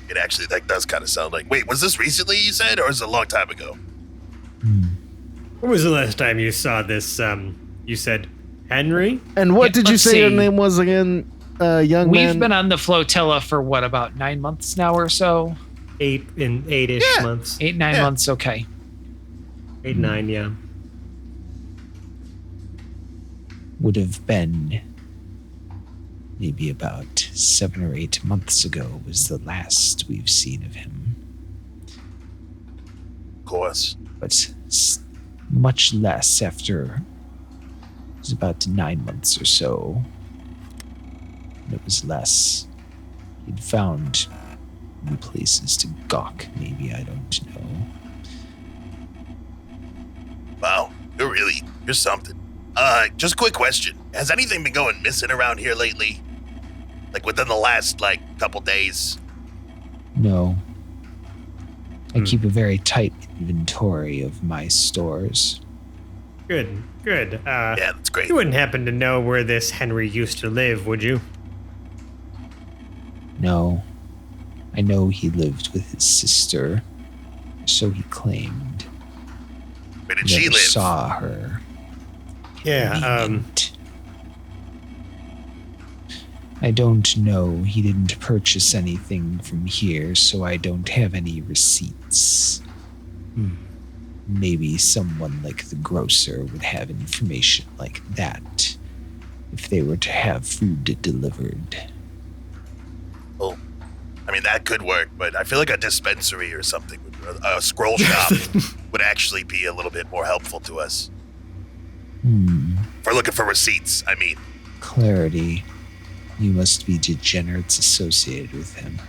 It actually, that does kind of sound like. Wait, was this recently you said, or is it a long time ago? When was the last time you saw this? You said Henry? And what Yeah, did you let's say your see. name was again, young man? We've been on the Flotilla for what, about 9 months now or so? 8-ish months. 8, 9 months, okay. 8, 9, yeah. Would have been maybe about 7 or 8 months ago was the last we've seen of him. Of course. But much less after it was about 9 months or so. And it was less. He'd found new places to gawk, maybe, I don't know. Wow, you're something. Just a quick question. Has anything been going missing around here lately? Like within the last, couple days? No. I keep a very tight inventory of my stores. Good. Yeah, that's great. You wouldn't happen to know where this Henry used to live, would you? No. I know he lived with his sister, so he claimed. Where did she Never live? saw her. Yeah, Convenient. I don't know. He didn't purchase anything from here, so I don't have any receipts. Maybe someone like the grocer would have information like that if they were to have food delivered. Oh, I mean, that could work, but I feel like a dispensary or something, a scroll shop, would actually be a little bit more helpful to us. If we're looking for receipts, I mean. Clarity. You must be degenerates associated with him.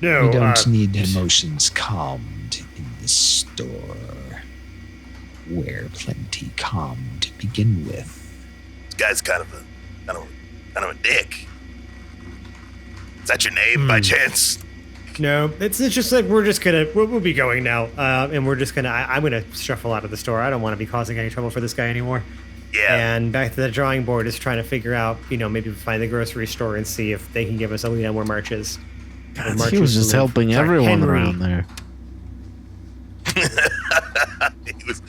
no. We don't need emotions calmed in the store. We're plenty calm to begin with. This guy's kind of a dick. Is that your name by chance? No, it's just like we'll be going now, and we're just gonna. I'm gonna shuffle out of the store. I don't want to be causing any trouble for this guy anymore. Yeah. And back to the drawing board is trying to figure out, maybe find the grocery store and see if they can give us more marches. God, he was just helping everyone around there. he was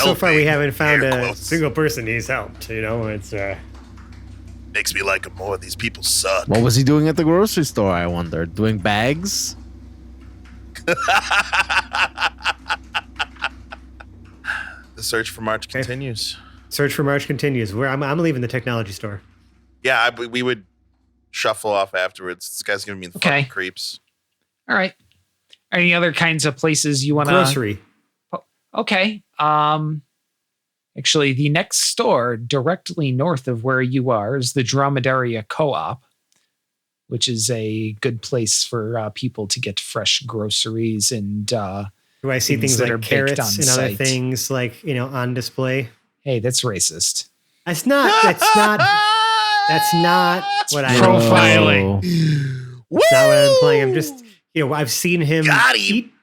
So far we helping, haven't found air a quotes. single person he's helped. It's Makes me like him more. These people suck. What was he doing at the grocery store, I wonder? Doing bags? The search for March continues. search for March continues. I'm leaving the technology store. Yeah, we would shuffle off afterwards. This guy's gonna be the Okay. fucking creeps. All right. Any other kinds of places you want to... Grocery. Okay. Actually, the next store directly north of where you are is the Dromedaria Co-op, which is a good place for people to get fresh groceries and Do I see things things that are like baked carrots on and other site. things on display? hey, that's racist. That's not what I Profiling. That's not what I'm playing. I'm just, I've seen him Got him. eat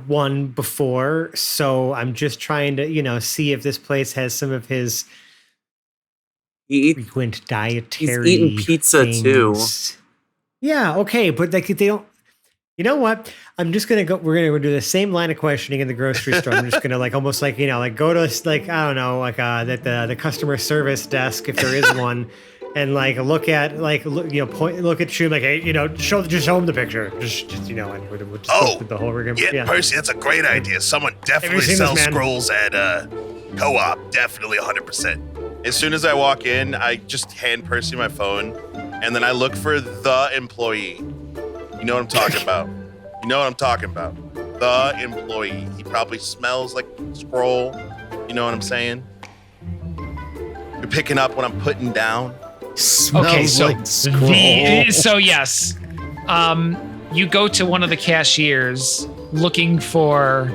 one before, so I'm just trying to, see if this place has some of his frequent dietary. He's eating pizza too. things. Yeah, okay, but they don't. You know what? I'm just gonna go. We're gonna do the same line of questioning in the grocery store. I'm just gonna almost go to I don't know, the customer service desk if there is one, and look at look at you hey, show him the picture, just and we'll just go through the whole rigmarole. Yeah, Percy, that's a great idea. Someone definitely seen this, sells man? scrolls at Co-op. Definitely 100%. As soon as I walk in, I just hand Percy my phone, and then I look for the employee. You know what I'm talking about. You know what I'm talking about. The employee. He probably smells like scroll. You know what I'm saying? You're picking up what I'm putting down. Smells Okay, so like scroll. so yes, you go to one of the cashiers looking for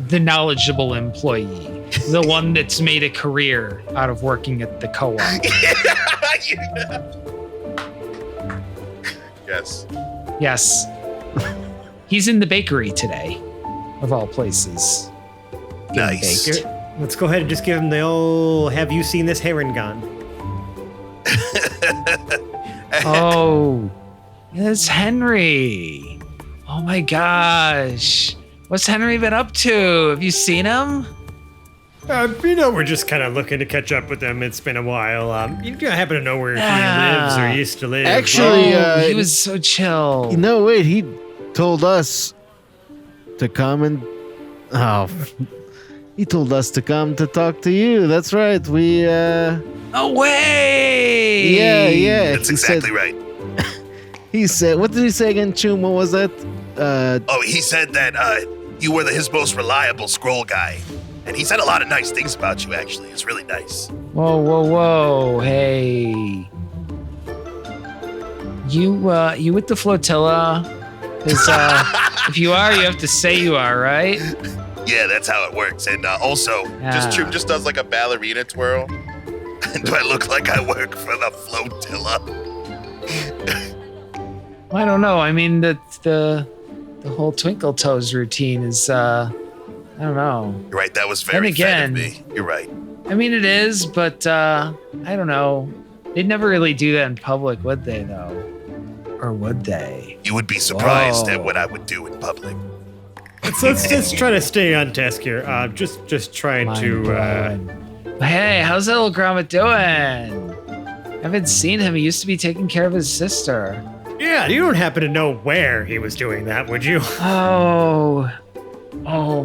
the knowledgeable employee, the one that's made a career out of working at the co-op. Yes. Yes, he's in the bakery today, of all places. Getting Nice. baked. Here, let's go ahead and just give him the old, have you seen this heron gun? Oh, it's Henry. Oh my gosh. What's Henry been up to? Have you seen him? We're just kind of looking to catch up with him. It's been a while. You happen to know where he lives or used to live? Actually, he was so chill. No, wait. He told us to come and. Oh. He told us to come to talk to you. That's right. We. No way! Yeah. That's exactly right. He said, what did he say again, Chum? What was that? He said that you were his most reliable scroll guy. And he said a lot of nice things about you, actually. It's really nice. Whoa. Hey. You with the Flotilla? Because if you are, you have to say you are, right? Yeah, that's how it works. And also, Chum just does like a ballerina twirl. Do I look like I work for the Flotilla? I don't know. I mean, the whole Twinkle Toes routine is, I don't know. You're right. That was very fed of me. You're right. I mean, it is, but I don't know. They'd never really do that in public, would they, though? Or would they? You would be surprised at what I would do in public. Let's just try to stay on task here. Just trying to. Hey, how's that little grommet doing? I haven't seen him. He used to be taking care of his sister. Yeah, you don't happen to know where he was doing that, would you? Oh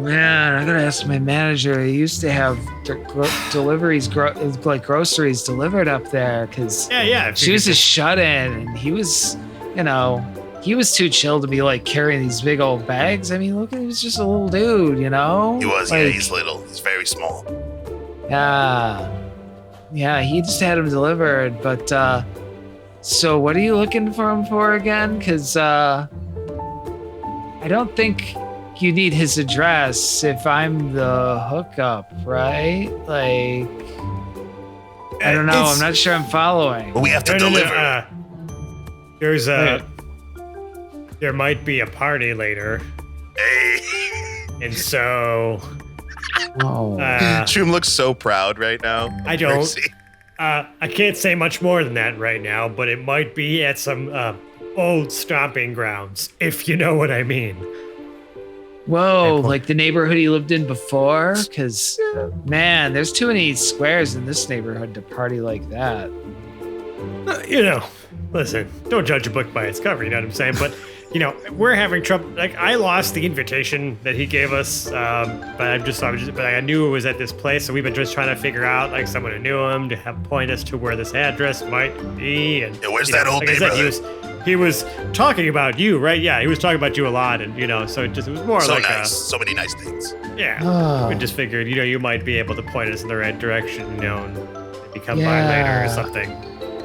man, I gotta ask my manager. He used to have deliveries, like groceries delivered up there, because she was a shut-in, and he was, he was too chill to be like carrying these big old bags. I mean, look, he was just a little dude, He was, like, he's little. He's very small. Yeah, he just had him delivered, but so what are you looking for him for again? Because I don't think you need his address if I'm the hookup, right? Like, I don't know. I'm not sure I'm following. But we have to deliver. There might be a party later. Hey. And so... Shroom looks so proud right now. I don't. I can't say much more than that right now, but it might be at some old stomping grounds, if you know what I mean. Whoa, like the neighborhood he lived in before? Because, man, there's too many squares in this neighborhood to party like that. Listen, don't judge a book by its cover, you know what I'm saying? But, we're having trouble. Like, I lost the invitation that he gave us, but I knew it was at this place, so we've been just trying to figure out, like, someone who knew him to point us to where this address might be. And where's that old neighborhood? He was talking about you, right? Yeah, he was talking about you a lot, and so it was more so like nice, so many nice things. Yeah, we just figured, you might be able to point us in the right direction, and maybe come by later or something.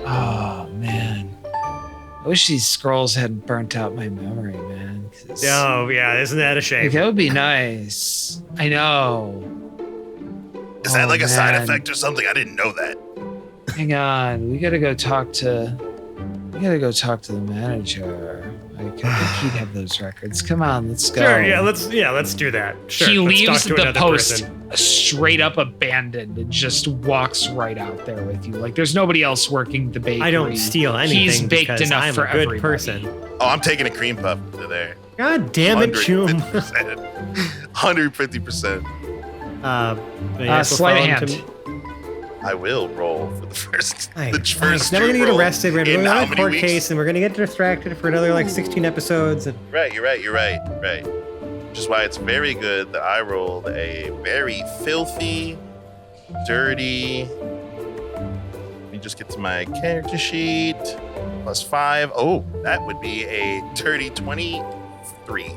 Oh man, I wish these scrolls hadn't burnt out my memory, man. Oh yeah, isn't that a shame? Like, that would be nice. I know. Is that like a side effect or something? I didn't know that. Hang on, we gotta go talk to the manager. Like, I think he'd have those records. Come on, let's go. Sure, let's do that. Sure, he let's leaves talk to the another post person. straight up abandoned and just walks right out there with you. Like, there's nobody else working the bakery. I don't steal anything. He's baked because enough I'm for a good everybody. person. Oh, I'm taking a cream puff to there. God damn it, Chum. 150%. Sleight of hand. I will roll for the first. Now we're gonna get arrested. We're gonna go on a court case, and we're gonna get distracted for another 16 episodes. And... Right, you're right. Which is why it's very good that I rolled a very filthy, dirty. Let me just get to my character sheet. +5. Oh, that would be a dirty 23.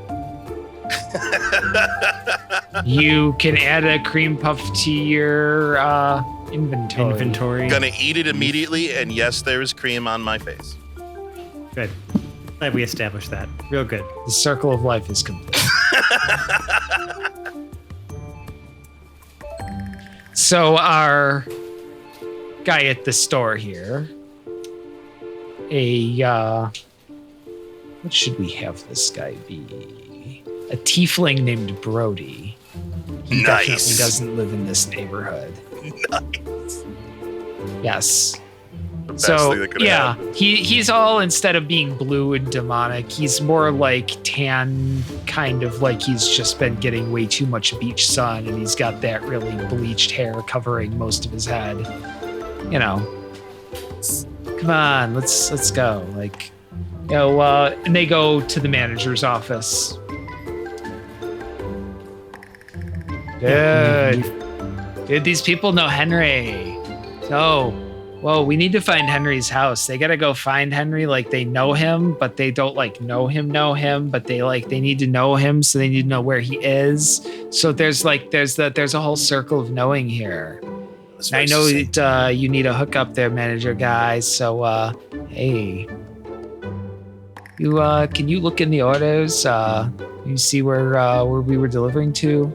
You can add a cream puff to your inventory. Gonna eat it immediately, and yes, there is cream on my face. Good. Glad we established that. Real good. The circle of life is complete. So our guy at the store here, what should we have this guy be? A tiefling named Brody. He definitely doesn't live in this neighborhood. Nice. Yes. The best thing that could have happened. He's all, instead of being blue and demonic, he's more like tan, kind of like he's just been getting way too much beach sun, and he's got that really bleached hair covering most of his head. You know, come on, let's go. Like, you know, and they go to the manager's office. Dude, these people know Henry. So, well, we need to find Henry's house. They gotta go find Henry. Like, they know him, but they don't like know him, but they need to know him, so they need to know where he is. So there's a whole circle of knowing here. I know that you need a hookup there, manager guy. So, hey, you can you look in the orders? You see where we were delivering to?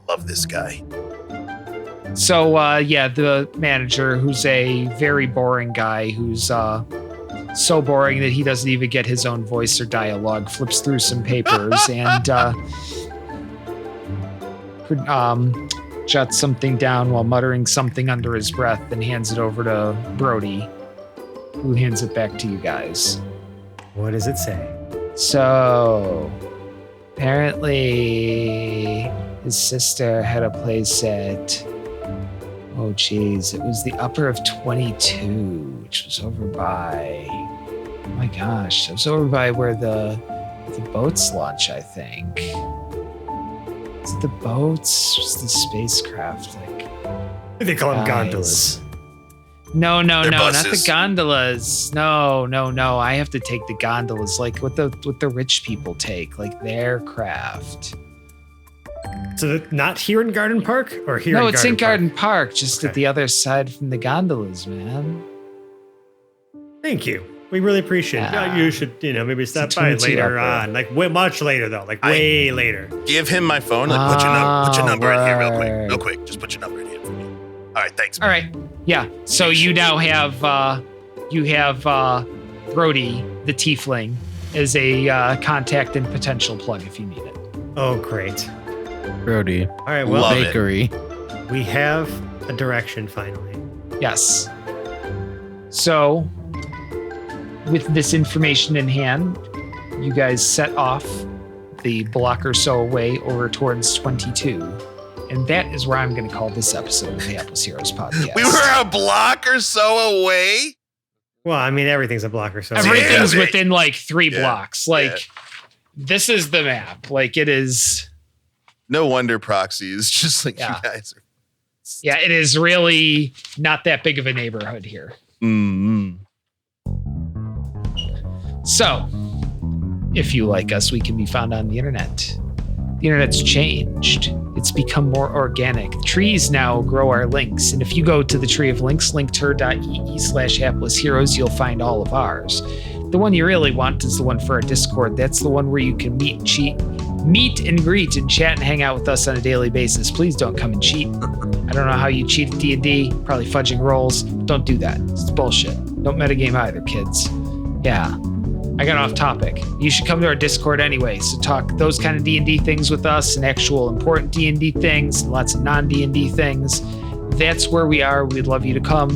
Love this guy. So, the manager, who's a very boring guy, who's so boring that he doesn't even get his own voice or dialogue, flips through some papers and jots something down while muttering something under his breath, and hands it over to Brody, who hands it back to you guys. What does it say? So, apparently his sister had a place at... Oh, geez. It was the upper of 22, which was over by... Oh, my gosh. It was over by where the boats launch, I think. Is it the boats? Was the spacecraft? Like, They call them gondolas. No, They're not the buses. gondolas. No. I have to take the gondolas, like what the rich people take, like their craft. So not here in Garden Park, or here? No, in it's Garden in Garden Park? Park, just Okay. at the other side from the gondolas, man. Thank you. We really appreciate it. Yeah. You should, maybe stop It's by 22 later upper. on. Like much later though. Like way later. Give him my phone. Like, put your number in here word. real quick. Just put your number in here for me. All right, thanks. All right. Yeah. So you now have Brody, the tiefling, as a contact and potential plug if you need it. Oh, great. Brody. All right. Well, Love it. Bakery. we have a direction finally. Yes. So, with this information in hand, you guys set off the block or so away over towards 22. And that is where I'm going to call this episode of the Hapless Heroes podcast. We were a block or so away. Well, I mean, everything's a block or so. Everything's Yeah. within like 3 Yeah. blocks. Like, this is the map. Like, it is... No wonder Proxy is just like Yeah. you guys are. Yeah, it is really not that big of a neighborhood here. Mm-hmm. So, if you like us, we can be found on the internet. The internet's changed. It's become more organic. Trees now grow our links. And if you go to the Tree of Links, linkter.ee/hapless heroes, you'll find all of ours. The one you really want is the one for our Discord. That's the one where you can meet and greet and chat and hang out with us on a daily basis. Please don't come and cheat. I don't know how you cheat at D&D, probably fudging rolls. Don't do that. It's bullshit. Don't metagame either, kids. Yeah. I got off topic. You should come to our Discord anyway, so talk those kind of D&D things with us and actual important D&D things and lots of non-D&D things. That's where we are. We'd love you to come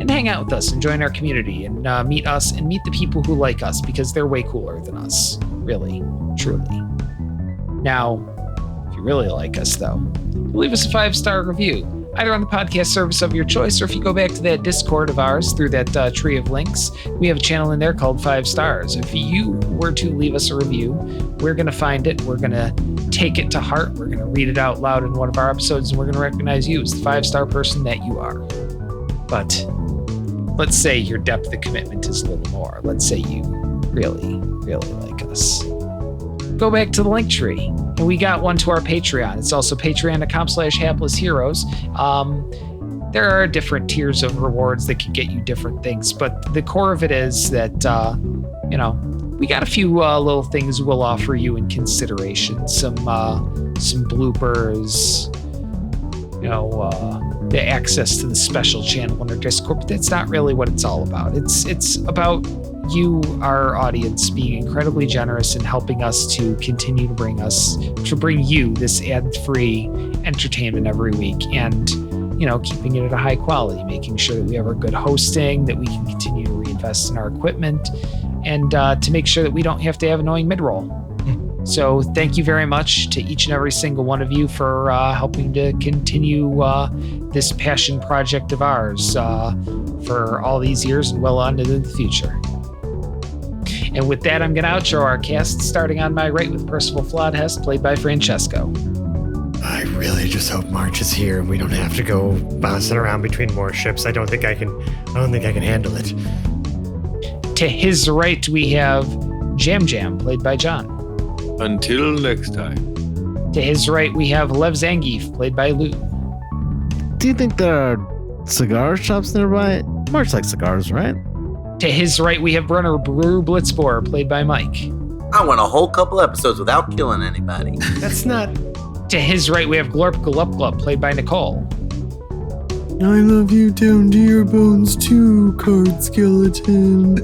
and hang out with us and join our community and meet us and meet the people who like us because they're way cooler than us. Really, truly. Now, if you really like us, though, leave us a 5-star review, either on the podcast service of your choice, or if you go back to that Discord of ours through that Tree of Links, we have a channel in there called 5 Stars. If you were to leave us a review, we're going to find it. We're going to take it to heart. We're going to read it out loud in one of our episodes, and we're going to recognize you as the 5-star person that you are. But let's say your depth of commitment is a little more. Let's say you really, really like us. Go back to the link tree. And we got one to our Patreon. It's also patreon.com/haplessheroes. There are different tiers of rewards that can get you different things, but the core of it is that, we got a few little things we'll offer you in consideration. Some bloopers, the access to the special channel in our Discord, but that's not really what it's all about. It's about you, our audience, being incredibly generous and helping us to continue to bring you this ad-free entertainment every week, and keeping it at a high quality, making sure that we have our good hosting, that we can continue to reinvest in our equipment, and to make sure that we don't have to have annoying mid-roll. So thank you very much to each and every single one of you for helping to continue this passion project of ours for all these years and well on into the future. And with that, I'm going to outro our cast, starting on my right with Percival Flodhest, played by Francesco. I really just hope March is here and we don't have to go bouncing around between more ships. I don't think I can handle it. To his right, we have Jam Jam, played by John. Until next time. To his right, we have Lev Zangief, played by Lou. Do you think there are cigar shops nearby? March likes cigars, right? To his right, we have Brunner Brew Blitzboar, played by Mike. I went a whole couple episodes without killing anybody. That's not... To his right, we have Glorp Glup Glup, played by Nicole. I love you down to your bones too, card skeleton.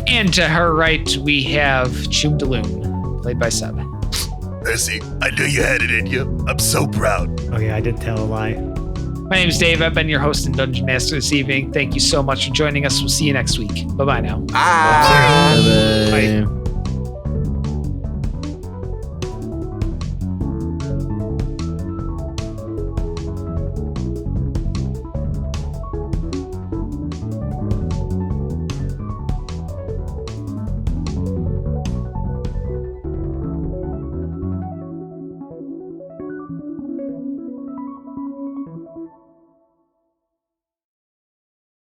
And to her right, we have Choomdaloon, played by Seb. Percy, I knew you had it in you. I'm so proud. Oh yeah, I did tell a lie. My name is Dave. I've been your host and Dungeon Master this evening. Thank you so much for joining us. We'll see you next week. Bye-bye now. Bye. Bye. Bye.